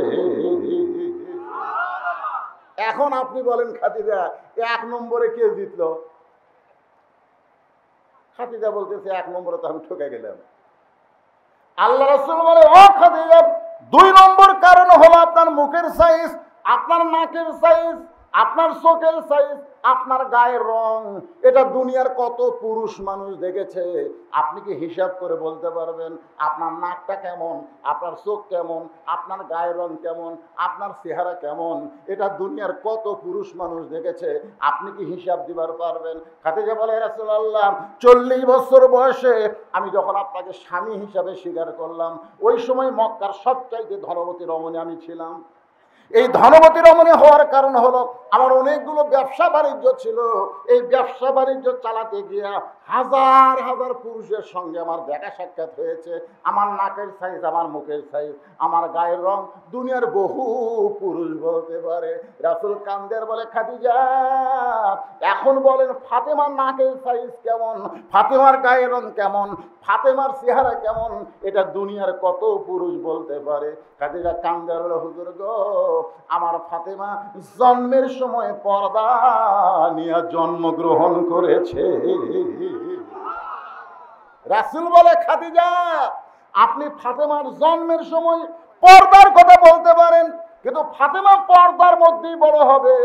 এখন আপনি বলেন খাদিজা 1 নম্বরে কে জিতলো? খাদিজা বলতেছে 1 নম্বরে তো আমি ঠকে গেলাম। আল্লাহ রাসূল বলে, ও খাদিজা 2 নম্বর কারণ হলো আপনার মুখের সাইজ, আপনার নাকের সাইজ, আপনার চোখের সাইজ, আপনার গায়ের রং। এটা দুনিয়ার কত পুরুষ মানুষ দেখেছে, আপনি কি হিসাব করে বলতে পারবেন আপনার নাকটা কেমন, আপনার চোখ কেমন, আপনার গায়ের রং কেমন, আপনার চেহারা কেমন? এটা দুনিয়ার কত পুরুষ মানুষ দেখেছে, আপনি কি হিসাব দিবার পারবেন? খাদিজা বলে, রাসূলুল্লাহ 40 বছর বয়সে আমি যখন আপনাকে স্বামী হিসাবে স্বীকার করলাম, ওই সময় মক্কার সবচাইতে ধনবতী রমণী আমি ছিলাম। এই ধনবতী রমণী হওয়ার কারণ হলো আমার অনেকগুলো ব্যবসা বাণিজ্য ছিল। এই ব্যবসা বাণিজ্য চালাতে গিয়া হাজার হাজার পুরুষের সঙ্গে আমার দেখা সাক্ষাৎ হয়েছে। আমার নাকের সাইজ, আমার মুখের সাইজ, আমার গায়ের রং দুনিয়ার বহু পুরুষ বলতে পারে। রাসূল কান্দের বলে, খাদিজা এখন বলেন ফাতেমার নাকের সাইজ কেমন, ফাতেমার গায়ের রং কেমন, ফাতেমার চেহারা কেমন? এটা দুনিয়ার কত পুরুষ বলতে পারে? খাদিজা কান্দের বলে, হুজুর গো, আমার ফাতেমা জন্মের সময় পর্দা নিয়ে জন্মগ্রহণ করেছে। রাসূল বলে, খাদিজা আপনি ফাতেমার জন্মের সময় পর্দার কথা বলতে পারেন, কিন্তু ফাতেমা পর্দার মধ্যেই বড় হবে।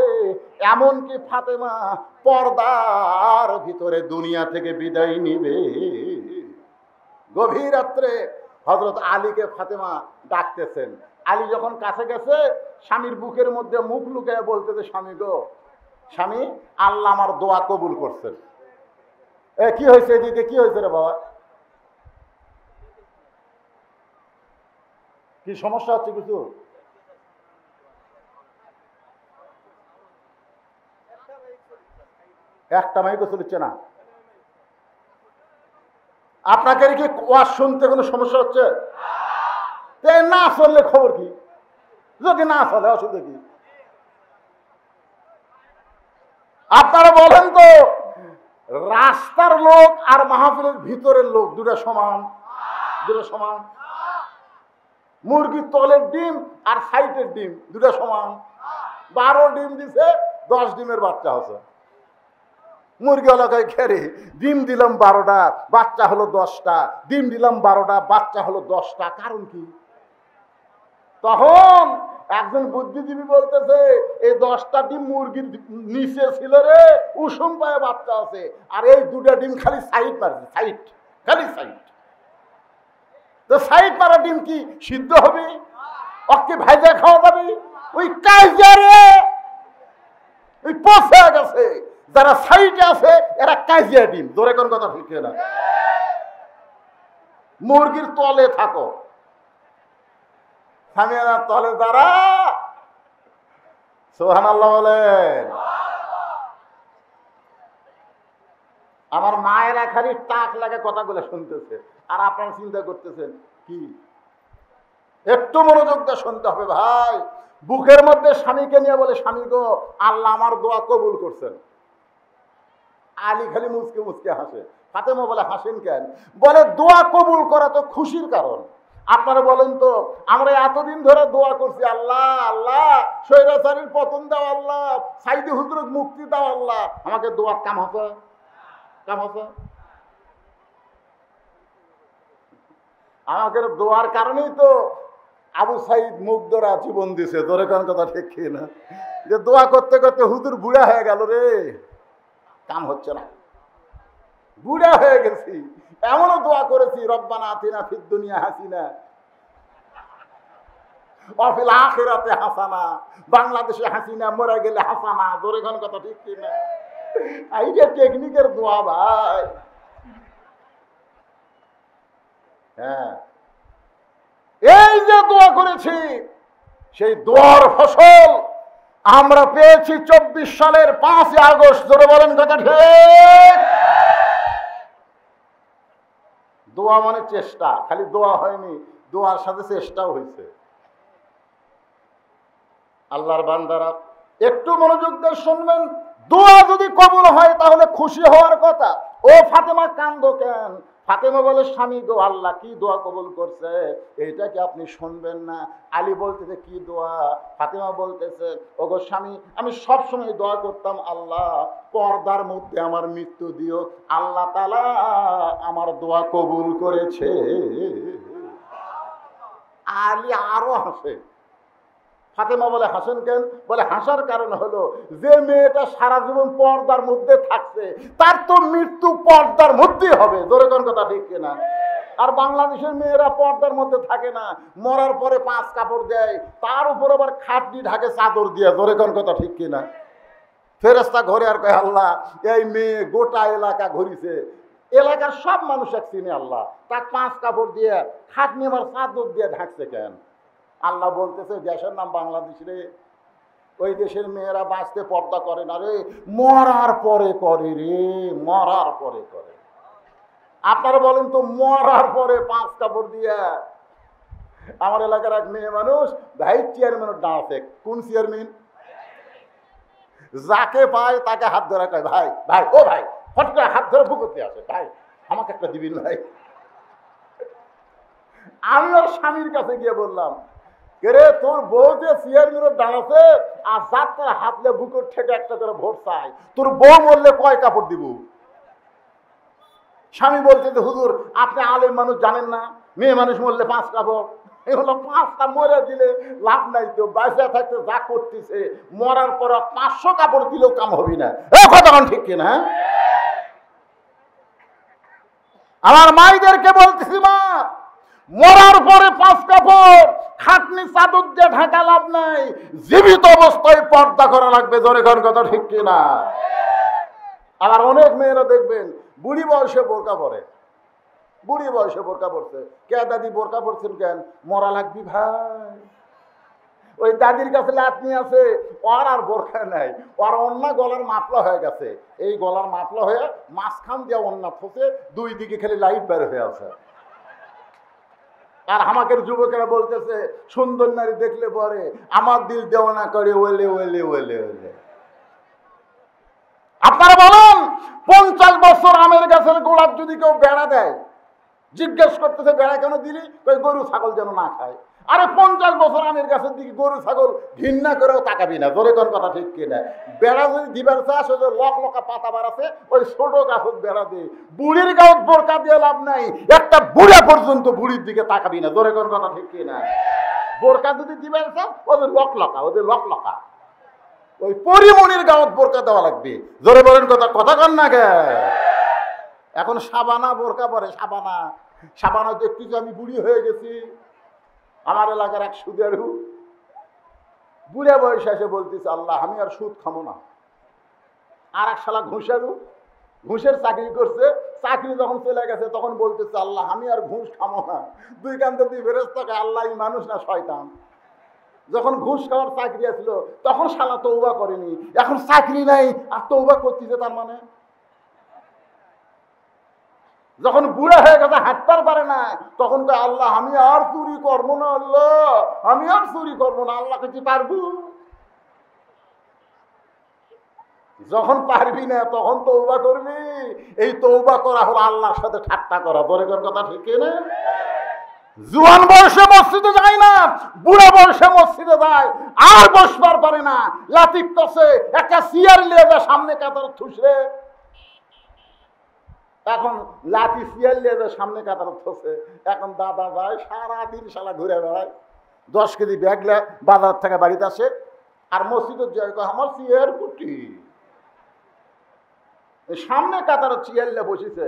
এমনকি ফাতেমা পর্দার ভিতরে দুনিয়া থেকে বিদায় নিবে। গভীর রাত্রে হযরত আলীকে ফাতেমা ডাকতেছেন। আলী যখন কাছে গেছে, স্বামীর বুকের মধ্যে মুখ লুকিয়ে বলতেছে, স্বামী গো, স্বামী আল্লাহ আমার দোয়া কবুল করছেন। কি হয়েছে এদিকে, কি হয়েছে রে বাবা, কি সমস্যা হচ্ছে? কিছু একটা মাইকও চলছে না। আপনাকে কি ওয়াজ শুনতে কোনো সমস্যা হচ্ছে? না চললে খবর কি? যদি না চলে অসুবিধা কি? আপনারা বলেন তো, রাস্তার লোক আর মাহফিলের ভিতরের লোক দুটা সমান? দুটা সমান? মুরগির তলের ডিম আর সাইটের ডিম দুটা সমান? 12 ডিম দিছে, 10 ডিমের বাচ্চা হচ্ছে। মুরগি এলাকায় খেরে ডিম দিলাম 12টা, বাচ্চা হলো 10টা, ডিম দিলাম 12টা, বাচ্চা হলো 10টা। কারণ কি? তখন একজন বুদ্ধিজীবী বলতেছে, এই 10টা ডিম মুরগির নিচে ছিল রে, উষুম পায়ে বাচ্চা আছে, আর এই 2টা ডিম খালি সাইড মারছে, সাইড, খালি সাইড। তো সাইড মারা ডিম কি সিদ্ধ হবে? ওকে ভাইজা খাওয়া যাবে? ওই কাইজারে ওই পচে গেছে। যারা সাইডে আছে এরা কাইজিয়া ডিম। জোরে কোন কথা ঠিক না? মুরগির তলে থাকো, সামিয়ানার তলে যারা, সুবহানাল্লাহ বলেন। আমার মায়েরা খালি টাক লাগে কথাগুলো শুনতেছে, আর আপনারা চিন্তা করতেছেন কি? একটু মনোযোগ দিয়ে শুনতে হবে ভাই। বুকের মধ্যে স্বামীকে নিয়ে বলে, স্বামী গো, আল্লাহ আমার দোয়া কবুল করছেন। আলী খালি মুচকে মুচকে হাসে। ফাতেমা বলে, হাসেন কেন? বলে, দোয়া কবুল করা তো খুশির কারণ। আপনারা বলেন তো, আমরা এতদিন ধরে দোয়া করছি, আল্লাহ আল্লাহ স্বৈরাচারীর পতন দাও, আল্লাহ সাইদি হুজুরকে মুক্তি দাও, আল্লাহ। আমাকে দোয়ার কাম হবে? কাম হবে? আমাদের দোয়ার কারণেই তো আবু সাইদ মুগ্ধরা জীবন দিছে। ধরে কোন কথা ঠিক না? যে দোয়া করতে করতে হুজুর বুড়া হয়ে গেল রে, কাম হচ্ছে না, বুড়া হয়ে গেছি। এমনও দোয়া করেছি, রব্বানা আতিনা ফিদ দুনিয়া হাসিনা ওয়া ফিল আখিরাতি হাসানা, বাংলাদেশে হাসিনা, মরে গেলে হাসানা। ধরে কোন কথা ঠিক না? এই যে টেকনিকের দোয়া ভাই। হ্যাঁ, এই যে দোয়া করেছি, সেই দোয়ার ফসল আমরা পেয়েছি 24 সালের 5 আগস্ট। জোরে বলেন কথা ঠিক? দোয়া মানে চেষ্টা, খালি দোয়া হয়নি, দোয়ার সাথে চেষ্টাও হয়েছে। আল্লাহর বান্দারা একটু মনোযোগ দিয়ে শুনবেন, দোয়া যদি কবুল হয় তাহলে খুশি হওয়ার কথা। ও ফাতেমা কান্দো কেন? ফাতেমা বলে, স্বামী গো, আল্লাহ কি দোয়া কবুল করছে এইটা কি আপনি শুনবেন না? আলী বলতেছে, কি দোয়া? ফাতেমা বলতেছে, ও গো স্বামী, আমি সবসময় দোয়া করতাম, আল্লাহ পর্দার মধ্যে আমার মৃত্যু দিও। আল্লাহ তাআলা আমার দোয়া কবুল করেছে। আলী আরো হাসে। ফাতেমা বলে, হাসেন কেন? বলে, হাসার কারণ হলো যে মেয়েটা সারা জীবন পর্দার মধ্যে থাকছে তার তো মৃত্যু পর্দার মধ্যেই হবে। জোরে কোন কথা ঠিক কিনা? আর বাংলাদেশের মেয়েরা পর্দার মধ্যে থাকে না, মরার পরে 5 কাপড় দেয়, তার উপর আবার খাটনি ঢাকে চাদর দিয়ে। জোরে কোন কথা ঠিক কিনা? ফেরেশতা ঘরে আর কয়, আল্লাহ এই মেয়ে গোটা এলাকা ঘুরিছে, এলাকার সব মানুষ এক চিনে, আল্লাহ তার 5 কাপড় দিয়ে খাটনি আবার চাদর দিয়ে ঢাকছে কেন? আল্লাহ বলতেছে, দেশের নাম বাংলাদেশ রে, ওই দেশের মেয়েরা বাঁচতে পর্দা করে না রে, মরার পরে করে রে, মরার পরে করে। আপনারা বলেন তো, মরার পরে 5 কাপড় দিয়ে? আমার এলাকার এক মেয়ে মানুষ ভাইস চেয়ারম্যানের দাঁড়াচ্ছে। কোন চেয়ারম্যান? যাকে পায় তাকে হাত ধরে কয়, ভাই ভাই, ও ভাই, হট করে হাত ধরে বুকতে আসে, ভাই আমাকে একটা দিবিন ভাই। আমি ওর স্বামীর কাছে গিয়ে বললাম, রে তোর বউ যে চেয়ারম্যানের দাঁড়াচ্ছে আর যাত্রা হাতলে বুকুর থেকে একটা করে ভোট চাই, তোর বউ বললে কয় কাপড় দিব? স্বামী বলছে যে, হুজুর আপনি আলেম মানুষ জানেন না, মেয়ে মানুষ মরলে 5 কাপড়। এগুলো 5টা মরে দিলে লাভ নাই তো, বাইসা থাকতে যা করতেছে, মরার পর 500 কাপড় দিলেও কাম হবে না। এ কথা ঠিক কিনা? আমার মাইদেরকে বলতেছি, মা মরার পরে 5 কাপড় খাটনি চাদর দিয়ে ঢাকা লাভ নাই, জীবিত অবস্থায় পর্দা করা লাগবে। জোরে কোন কথা ঠিক কিনা? আবার অনেক মেয়েরা দেখবেন বুড়ি বয়সে বোরকা পরে, বুড়ি বয়সে বোরকা পরছে। কে দাদি বোরকা পরছেন কেন? মরা লাগবি ভাই। ওই দাদির কাছে লাতনি আছে, ওর আর বোরকা নাই, ওর অন্য গলার মাপলা হয়ে গেছে। এই গলার মাপলা হয়ে মাঝখান দিয়ে অন্য ফসে 2 দিকে খালি লাইট বের হয়ে আছে। আর আমাদের যুবকেরা বলতেছে, সুন্দর নারী দেখলে পরে আমার দিল দেওয়ানা করে, ওলে ওলে ওলে ওলে। আপনারা বলুন, 50 বছর আমের গাছের গোলাপ যদি কেউ বেড়া দেয়, জিজ্ঞেস করতেছে বেড়া কেন দিলি? ওই গরু ছাগল যেন না খায়। আরে 50 বছর আমের গাছের দিকে গরু ছাগল ঘৃণা করেও তাকাবি না। জোরে কোন কথা ঠিক কিনা? বেড়া যদি দিবার চাষ, ওই যে লক লকা পাতা বাড়াছে, ওই ছোট গাছের বেড়া দিয়ে। বুড়ির গাঁত বোরকা দিয়ে লাভ নাই, একটা বুড়া পর্যন্ত বুড়ির দিকে তাকাবি না। জোরে কোন কথা ঠিক কিনা? বোরকা যদি দিবার চাষ, ওদের লক লকা, ওদের লক লকা, ওই পরিমণির গাঁত বোরকা দেওয়া লাগবে। জোরে বলেন কথা, কথা কন না গে? এখন সাবানা বোরকা পরে, সাবানা, সাবানা দেখতেছি আমি বুড়ি হয়ে গেছি। আমার এলাকার এক সুদেরু বুড়ে বয়সে এসে বলতেছে, আল্লাহ আমি আর সুদ খামো না। আর এক শালা ঘুষেরু, ঘুষের চাকরি করছে, চাকরি যখন চলে গেছে তখন বলতেছে, আল্লাহ আমি আর ঘুষ খামো না। 2 কান্দে 2 ফেরেশতা, আল্লাহ এই মানুষ না শয়তান। যখন ঘুষ খাওয়ার চাকরি আসছিল তখন শালা তওবা করেনি, এখন চাকরি নাই আর তওবা করতেছে। তার মানে যখন বুড়া হয়ে গেছে, হাঁটতে পারে না, তখন তো আল্লাহ আমি আর চুরি করবো না, আল্লাহ আমি আর চুরি করবো না। আল্লাহ কি পারবো? যখন পারবি না তখন তওবা করবি। এই তওবা করা হলো আল্লাহর সাথে ঠাট্টা করা। বলে কোন কথা ঠিক না? জুয়ান বয়সে মসজিদে যায় না, বুড়া বয়সে মসজিদে যায়, আর বসবার পারে না, লাতিফ কাছে একটা চেয়ার নিয়ে যায়, সামনে কাতার থুসরে। এখন লাঠি চেয়ার নিয়ে যায়, সামনে কাতার থসে। এখন দাদা যায় সারাদিন শালা ঘুরে বেড়ায়, 10 কেজি ব্যাগ বাজার থেকে বাড়িতে আসে, আর মসজিদের যায় আমার চেয়ার কুটি। সামনে কাতার চেয়ার নিয়ে বসেছে,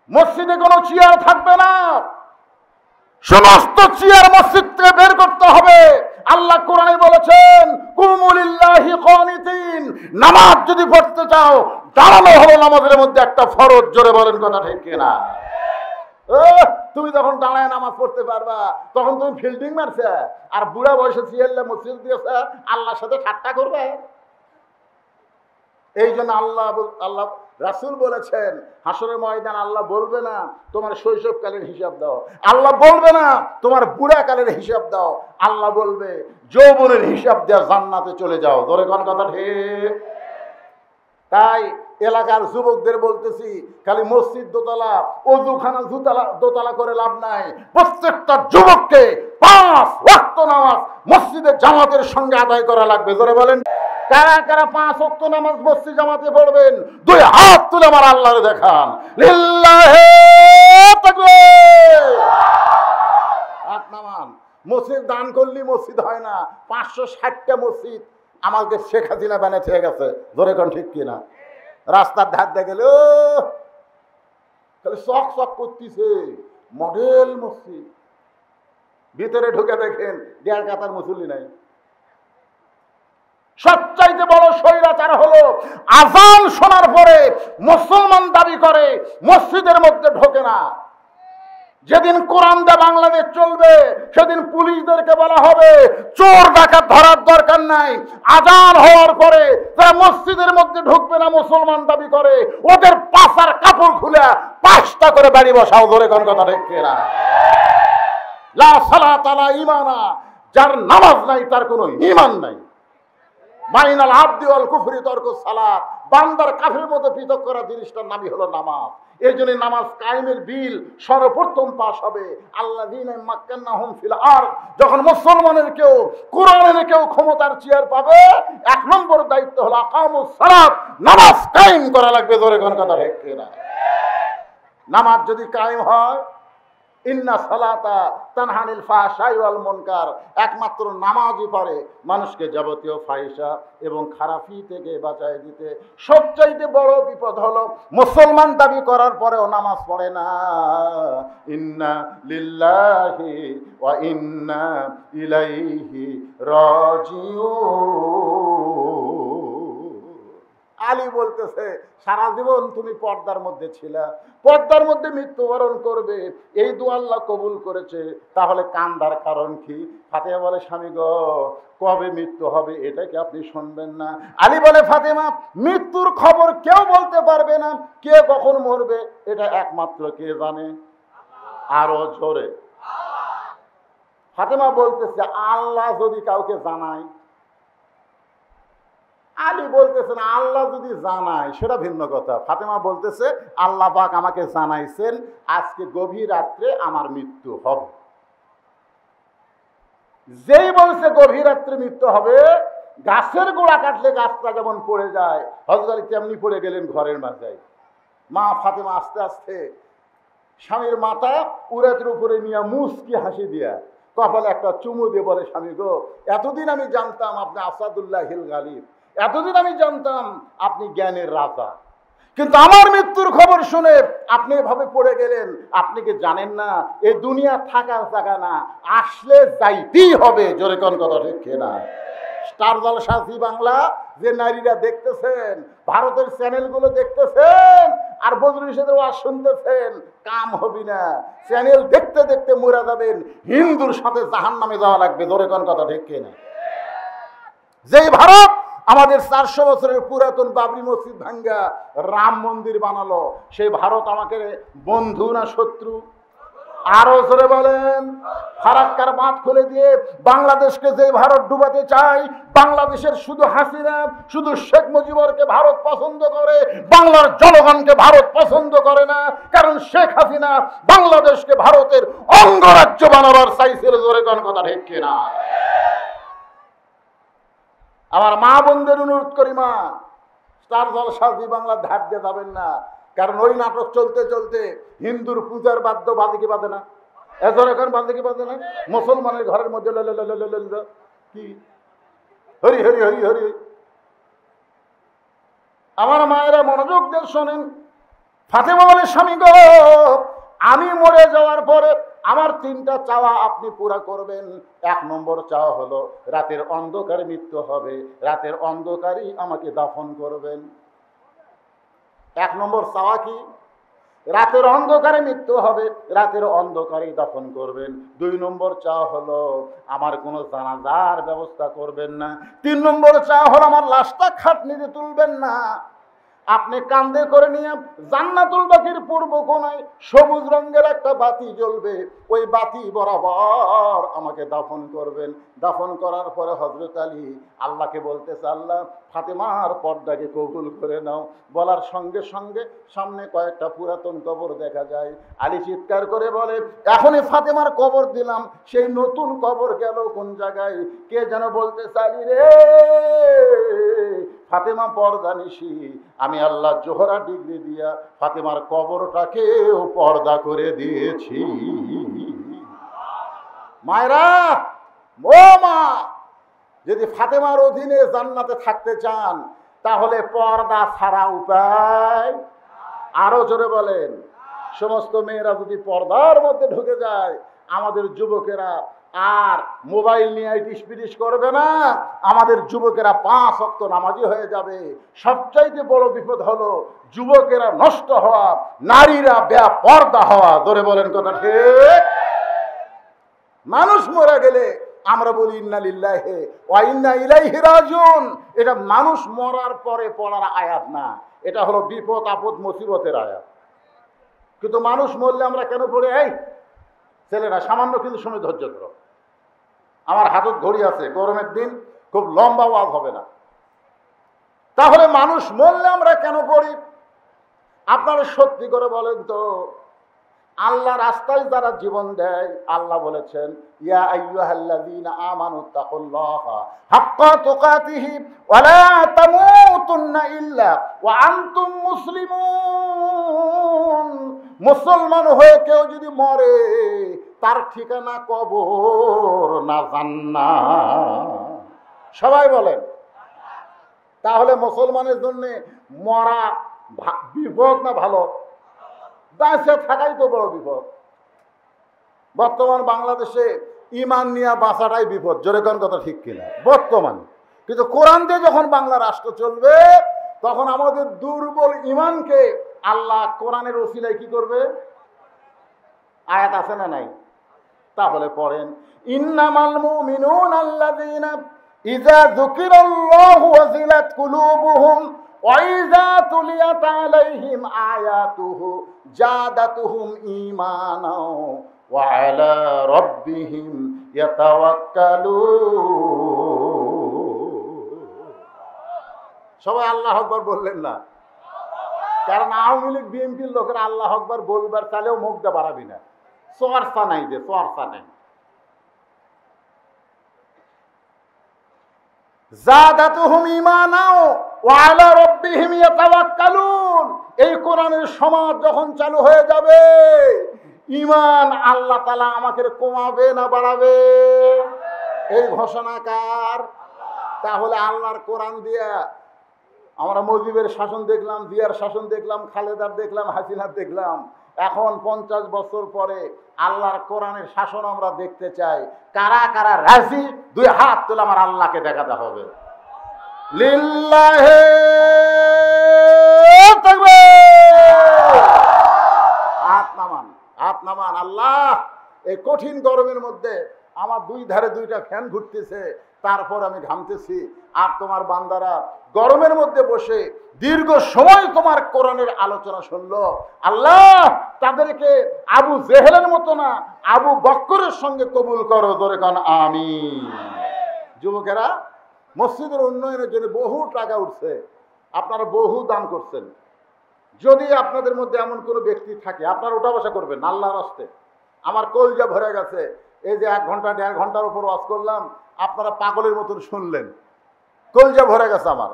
মসজিদে কোনো চেয়ার থাকবে না, সমস্ত চেয়ার মসজিদ থেকে বের করতে হবে। আল্লাহ কোরআনে বলেছেন, কুমু লিল্লাহি কানিতিন, নামাজ যদি পড়তে চাও দাঁড়ানো হলো নামাজের মধ্যে একটা ফরজ। জোরে বলেন কথা ঠিক কিনা? তুমি যখন দাঁড়ায় নামাজ পড়তে পারবা তখন তুমি ফিল্ডিং মারছে, আর বুড়া বয়সে চেয়ারলে মসজিদ দিয়েছে, আল্লাহর সাথে ঠাট্টা করবে। এই জন্য আল্লাহ রাসূল বলেছেন হাসরের ময়দান আল্লাহ বলবে না তোমার শৈশবকালের হিসাব দাও, আল্লাহ বলবে না তোমার বুড়াকালের হিসাব দাও, আল্লাহ বলবে যৌবনের হিসাব দেওয়া জান্নাতে চলে যাও। ধরে কোন কথা ঠিক? তাই এলাকার যুবকদের বলতেছি, খালি মসজিদ দোতলা অজুখানা দোতলা করে লাভ নাই। প্রত্যেকটা যুবককে 5 ওয়াক্ত নামাজ মসজিদের জামাতের সঙ্গে আদায় করা লাগবে। জোরে বলেন কারা কারা 5 ওয়াক্ত নামাজ মসজিদ জামাতে পড়বেন? 2 হাত তুলে আমার আল্লাহরে দেখান। লিল্লাহি তাকবীর। হাত নামান। মসজিদ দান করলি মসজিদ হয় না। 560টা মসজিদ আমাদের শেখ হাসিনা বানিয়ে থেকে গেছে। ধরে কোন ঠিক কিনা? রাস্তার ধার দিয়ে গেল খালি চক চক করতেছে, মডেল মসজিদ। ভিতরে ঢুকে দেখেন 1.5 কাতার মুসল্লি নাই। সবচাইতে বড় স্বৈরাচার হলো আযান শোনার পরে মুসলমান দাবি করে মসজিদের মধ্যে ঢোকে না। যেদিন কোরআন দিয়ে বাংলাদেশ চলবে সেদিন পুলিশদেরকে বলা হবে চোর ডাকাত ধরার দরকার নাই, আযান হওয়ার পরে যারা মসজিদের মধ্যে ঢুকবে না মুসলমান দাবি করে ওদের পাছার কাপড় খুলে 5টা করে বাড়ি বসাও। ধরে কোন কথা ঠিক কিনা? লা সালাতা লা ঈমানা, যার নামাজ নাই তার কোনো ঈমান নাই। বাইনাল আবদি ওয়াল কুফরি তরকুস সালাত, বান্দার কাফের মধ্যে পৃথক করা জিনিসটার নামই হলো নামাজ। এই জন্য নামাজ কায়েমের বিল সর্বপ্রথম পাশ হবে আল্লাযীনা মাক্কান্নাহুম ফিল আরদ। যখন মুসলমানের কেউ কোরআনের কেউ ক্ষমতার চেয়ার পাবে 1 নম্বর দায়িত্ব হলো আকামুস সালাত, নামাজ কায়েম করা লাগবে। ধরে কোন কথা ঠিক কিনা? নামাজ যদি কায়েম হয়, ইন্না সালাতা তানহানিল ফাহশাই ওয়াল মুনকার, একমাত্র নামাজই পারে মানুষকে যাবতীয় ফাহিশা এবং খারাপি থেকে বাঁচায় দিতে। সবচাইতে বড় বিপদ হলো মুসলমান দাবি করার পরেও নামাজ পড়ে না। ইন্না লিল্লাহি ওয়া ইন্না ইলাইহি রাজিউন। আলী বলতেছে সারা জীবন তুমি পর্দার মধ্যে ছিলা, পর্দার মধ্যে মৃত্যুবরণ করবে, এই দোয়া আল্লাহ কবুল করেছে, তাহলে কান্দার কারণ কি? ফাতেমা বলে স্বামী গো কবে মৃত্যু হবে এটা কি আপনি শুনবেন না? আলী বলে ফাতেমা মৃত্যুর খবর কেউ বলতে পারবে না, কে কখন মরবে এটা একমাত্র কে জানে? আরো জোরে। ফাতেমা বলতেছে আল্লাহ যদি কাউকে জানায়। আলী বলতেছেন আল্লাহ যদি জানায় সেটা ভিন্ন কথা। ফাতেমা বলতেছে আল্লাহ পাক আমাকে জানাইছেন আজকে গভীর রাত্রে আমার মৃত্যু হবে। যেই বলছে গভীর রাত্রে মৃত্যু হবে, গাছের গোড়া কাটলে গাছটা যেমন পড়ে যায় হযরত আলী তেমনি পড়ে গেলেন ঘরের মাঝে। মা ফাতেমা আস্তে আস্তে স্বামীর মাথা উরাতের উপরে নিয়ে মুচকি হাসি দিয়া কপালে একটা চুমু দিয়ে বলে স্বামী গো এতদিন আমি জানতাম আপনি আসাদুল্লাহিল গালিব, এতদিন আমি জানতাম আপনি জ্ঞানের রাজা, কিন্তু আমার মৃত্যুর খবর শুনে আপনি এভাবে পড়ে গেলেন। আপনি কি জানেন না এই দুনিয়া থাকার জায়গা না, আসলে যাইতেই হবে। জোরে কোন কথা ঠিক না? স্টার জলসা জি বাংলা যে নারীরা দেখতেছেন, ভারতের চ্যানেলগুলো দেখতেছেন আর বজরুল ইরশাদের ওয়াজ শুনতেছেন, কাম হবি না। চ্যানেল দেখতে দেখতে মরে যাবেন, হিন্দুর সাথে জাহান্নামে যাওয়া লাগবে। জোরে কোন কথা ঠিক না? যেই ভারত আমাদের 400 বছরের পুরাতন বাবরি মসজিদ ভাঙ্গা রাম মন্দির বানালো, সেই ভারত আমাকে বন্ধু না শত্রু? আরো জোরে বলেন। ফারাক্কার বাঁধ খুলে দিয়ে বাংলাদেশকে যে ভারত ডুবাতে চায়, বাংলাদেশের শুধু হাসিনা শুধু শেখ মুজিবরকে ভারত পছন্দ করে, বাংলার জনগণকে ভারত পছন্দ করে না। কারণ শেখ হাসিনা বাংলাদেশকে ভারতের অঙ্গরাজ্য বানাবার চাইছিল। জোরে কোন কথা ঠিক কিনা? আমার মা বোনদের অনুরোধ করি, মা স্টার জলসা জি বাংলা ধার দিয়ে যাবেন না, কারণ ওই নাটক চলতে চলতে হিন্দুর পূজার বাদ্য বাজে কি বাজে না? এজন এখন বাজে কি বাজে না? মুসলমানের ঘরের মধ্যে কি হরি হরি হরি হরি। আমার মায়েরা মনোযোগ দিয়ে শোনেন। ফাতেমা বলে স্বামী গো আমি মরে যাওয়ার পরে আমার 3টা চাওয়া আপনি পুরা করবেন। 1 নম্বর চাওয়া হলো রাতের অন্ধকারে মৃত্যু হবে, রাতের অন্ধকারেই আমাকে দাফন করবেন। 1 নম্বর চাওয়া কি? রাতের অন্ধকারে মৃত্যু হবে, রাতের অন্ধকারেই দাফন করবেন। 2 নম্বর চাওয়া হলো আমার কোনো জানাজার ব্যবস্থা করবেন না। 3 নম্বর চাওয়া হলো আমার লাশটা খাটনিতে তুলবেন না। আপনি কান্দে করে নিয়ে জান্নাতুল বাকির পূর্ব কোণায় সবুজ রঙের একটা বাতি জ্বলবে, ওই বাতি বরাবর আমাকে দাফন করবেন। দাফন করার পরে হযরত আলী আল্লাহকে বলতেছে, আল্লাহ ফাতেমার পর্দাকে কবুল করে নাও। বলার সঙ্গে সঙ্গে সামনে কয়েকটা পুরাতন কবর দেখা যায়। আলী চিৎকার করে বলে, এখনই ফাতেমার কবর দিলাম, সেই নতুন কবর গেল কোন জায়গায়? কে যেন বলতেছে, আলী রে, ফাতেমা পর্দা নিশি, আমি আল্লাহ জোহরা ডিগ্রি দিয়া ফাতেমার কবরটাকেও পর্দা করে দিয়েছি। মায়েরা, ও মা, যদি ফাতেমার অধীনে জান্নাতে থাকতে চান তাহলে পর্দা ছাড়া উপায়। আরো জোরে বলেন। সমস্ত মেয়েরা যদি পর্দার মধ্যে ঢুকে যায়, আমাদের যুবকেরা আর মোবাইল নিয়ে ইটিস পিটিস করবে না, আমাদের যুবকেরা 5 ওয়াক্ত নামাজি হয়ে যাবে। সবচাইতে বড় বিপদ হলো যুবকেরা নষ্ট হওয়া, নারীরা বেপর্দা হওয়া। জোরে বলেন কথা ঠিক। মানুষ মরে গেলে আমরা বলি ইন্না লিল্লাহি ওয়া ইন্না ইলাইহি রাজিউন। এটা মানুষ মরার পরে পড়ার আয়াত না, এটা হলো বিপদ আপদ মুসিবতের আয়াত। কিন্তু মানুষ মরলে আমরা কেন পড়ি? এই ছেলেরা সামান্য কিন্তু সময় ধৈর্য ধরো, আমার হাতত ঘড়ি আছে, গরমের দিন খুব লম্বা ওয়াজ হবে না। তাহলে মানুষ মরলে আমরা কেন পড়ি? আপনারা সত্যি করে বলেন তো, আল্লাহ রাস্তায় যারা জীবন দেয়, আল্লাহ বলেছেন, ইয়া আইয়ুহাল্লাযীনা আমানুত্তাকুল্লাহা হাক্কা তুকাতিহি ওয়া লা তামুতুন্না ইল্লা ওয়া আনতুম মুসলিমুন। মুসলমান হয়ে কেউ যদি মরে, তার ঠিকানা কবর না জান্নাত। সবাই বলেন। তাহলে মুসলমানের জন্য মরা বিপদ না ভালো? বেঁচে থাকাই তো বড় বিপদ। বর্তমান বাংলাদেশে ইমান নিয়ে বাঁচাটাই বিপদ। জোরে কোন কথা ঠিক কিনা? বর্তমানে কিন্তু কোরআন দিয়ে যখন বাংলা রাষ্ট্র চলবে, তখন আমাদের দুর্বল ইমানকে আল্লাহ কোরআনের ওসিলায় কি করবে? আয়াত আছে না নাই? তাহলে পড়েন, ইন্নামাল মুমিনুনা আল্লাযীনা ইযা যুকিরাল্লাহু ওয়াজিলাত কুলুবুহুম ওয়াইযা তুলিয়াত আলাইহিম আয়াতুহু জাদাতুহুম ঈমানাও ওয়া আলা রাব্বিহিম ইয়াতাওয়াক্কালুন। সবাই আল্লাহু আকবার বললেন না? কারণ আওয়ামী লীগ বিএনপির লোকেরা আল্লাহু আকবার বলবার চালেও মুখ দিয়ে বাড়াবি না। চর্চা নাই, যে চর্চা নাই। জাদাতুহুম ঈমানাও ওয়া আলা রাব্বিহিম ইয়াতাওয়াক্কালুন। এই কোরআনের সমাজ যখন চালু হয়ে যাবে, ঈমান আল্লাহ তাআলা আমাকে কমাবে না বাড়াবে? এই ঘোষণা কার? তাহলে আল্লাহর কোরআন দিয়া আমরা মুজিবের শাসন দেখলাম, জিয়ার শাসন দেখলাম, খালেদার দেখলাম, হাসিনার দেখলাম। এখন 50 বছর পরে আল্লাহর কোরআনের শাসন আমরা দেখতে চাই। কারা কারা রাজি? 2 হাত তুলে আমার আল্লাহকে দেখাতে হবে। লিল্লাহি তাকবীর। হাত নামান, হাত নামান। আল্লাহ, এই কঠিন গরমের মধ্যে আমার 2 ধারে 2টা ফ্যান ঘুরতেছে, তারপর আমি ঘামতেছি, আর তোমার বান্দারা গরমের মধ্যে বসে দীর্ঘ সময় তোমার কোরআনের আলোচনা শুনলো। আল্লাহ, তাদেরকে আবু জেহেলের মতো না, আবু বক্করের সঙ্গে কবুল করো। ধরে কান আমিন। যুবকেরা, মসজিদের উন্নয়নের জন্য বহু টাকা উঠছে, আপনারা বহু দান করছেন। যদি আপনাদের মধ্যে এমন কোনো ব্যক্তি থাকে, আপনারা ওঠা বসা করবেন আল্লাহর রাস্তে। আমার কলজা ভরে গেছে। এই যে 1 ঘন্টা 1.5 ঘন্টার উপর ওয়াজ করলাম, আপনারা পাগলের মতন শুনলেন, কলজা ভরে গেছে আমার।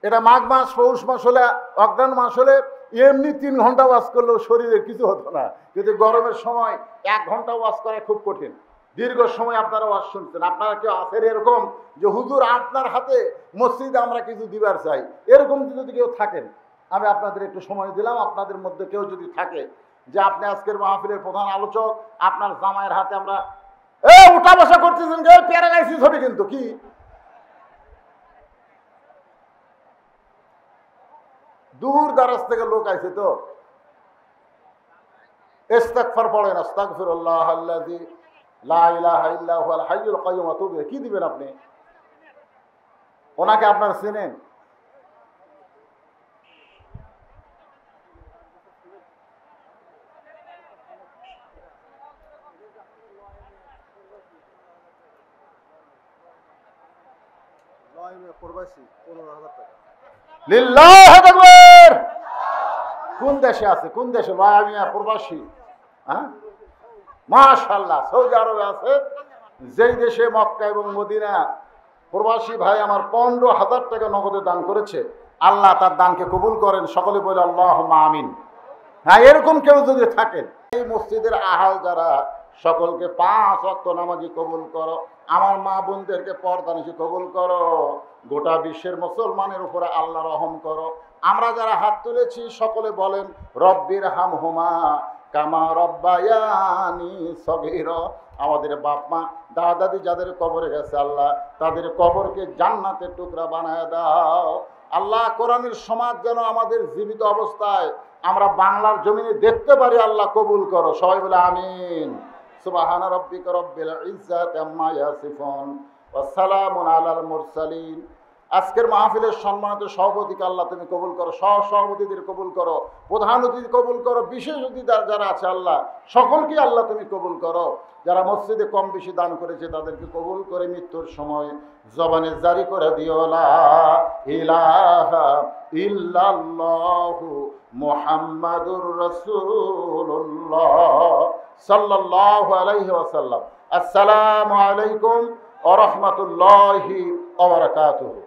এটা মাঘ মাস, পৌষ মাস হলে, অগ্রহায়ণ মাস হলে এমনি 3 ঘন্টা ওয়াজ করলেও শরীরের কিছু হতো না, কিন্তু গরমের সময় 1 ঘন্টা ওয়াজ করা খুব কঠিন। দীর্ঘ সময় আপনারা ওয়াজ শুনছেন। আপনারা কেউ আছেন এরকম যে হুজুর আপনার হাতে মসজিদে আমরা কিছু দিবার চাই, এরকম যদি কেউ থাকেন, আমি আপনাদের একটু সময় দিলাম। আপনাদের মধ্যে কেউ যদি থাকে যে আপনি আজকের মাহফিলের প্রধান আলোচক, আপনার জামাইয়ের হাতে আমরা উঠা বসা করতেছেন, প্যারালাইসিস হবে কিন্তু। কি দূর দারাজ থেকে লোক আইছে, তো ইস্তিগফার পড়েন, আস্তাগফিরুল্লাহ আল্লাযী লা ইলাহা ইল্লা হুয়াল হাইয়ুল কাইয়্যুম। কি দিবেন আপনি? ওনাকে আপনারা চেনেন? লিল্লাহু আকবার। কোন দেশে আছে, কোন দেশে মায়ামিয়া প্রবাসী? হ্যাঁ, মাশাআল্লাহ, সৌদি আরবে আছে। যেই দেশে মক্কা এবং মদিনা প্রবাসী ভাই আমার 15,000 টাকা নগদে দান করেছে, আল্লাহ তার দানকে কবুল করেন। সকলে বলে আল্লাহুম্মা আমিন। হ্যাঁ, এরকম কেউ যদি থাকেন, এই মসজিদের আহাল যারা, সকলকে 5 ওয়াক্ত নামাজি কবুল করো। আমার মা বোনদেরকে পর্দানিশি কবুল করো। গোটা বিশ্বের মুসলমানের উপরে আল্লাহ রহম করো। আমরা যারা হাত তুলেছি সকলে বলেন রব্বির হামহুমা কামা রব্বায়ানি সগীরা। আমাদের বাপ মা দাদা দাদি যাদের কবরে গেছে আল্লাহ তাদের কবরকে জান্নাতের টুকরা বানায় দাও আল্লাহ। কোরআনের সমাজ যেন আমাদের জীবিত অবস্থায় আমরা বাংলার জমিনে দেখতে পারি, আল্লাহ কবুল করো। সবাই বলে আমিন। সুবহানা রাব্বিকা রাব্বিল ইজ্জাতি আম্মা ইয়াসিফুন ওয়া সালামুন আলাল মুরসালিন। আজকের মাহফিলের সম্মানিত সভাপতিকে আল্লাহ তুমি কবুল করো, সহ সভাপতিদের কবুল করো, প্রধান অতিথি কবুল করো, বিশেষ অতিথি যারা আছে আল্লাহ সকলকে আল্লাহ তুমি কবুল করো। যারা মসজিদে কম বেশি দান করেছে তাদেরকে কবুল করে মৃত্যুর সময় জবানে জারি করে দিও লা ইলাহা ইল্লাল্লাহু মুহাম্মাদুর রাসূলুল্লাহ সাল্লাল্লাহু আলাইহি ওয়াসাল্লাম। আসসালামু আলাইকুম ওয়া রাহমাতুল্লাহি ওয়া বারাকাতুহু।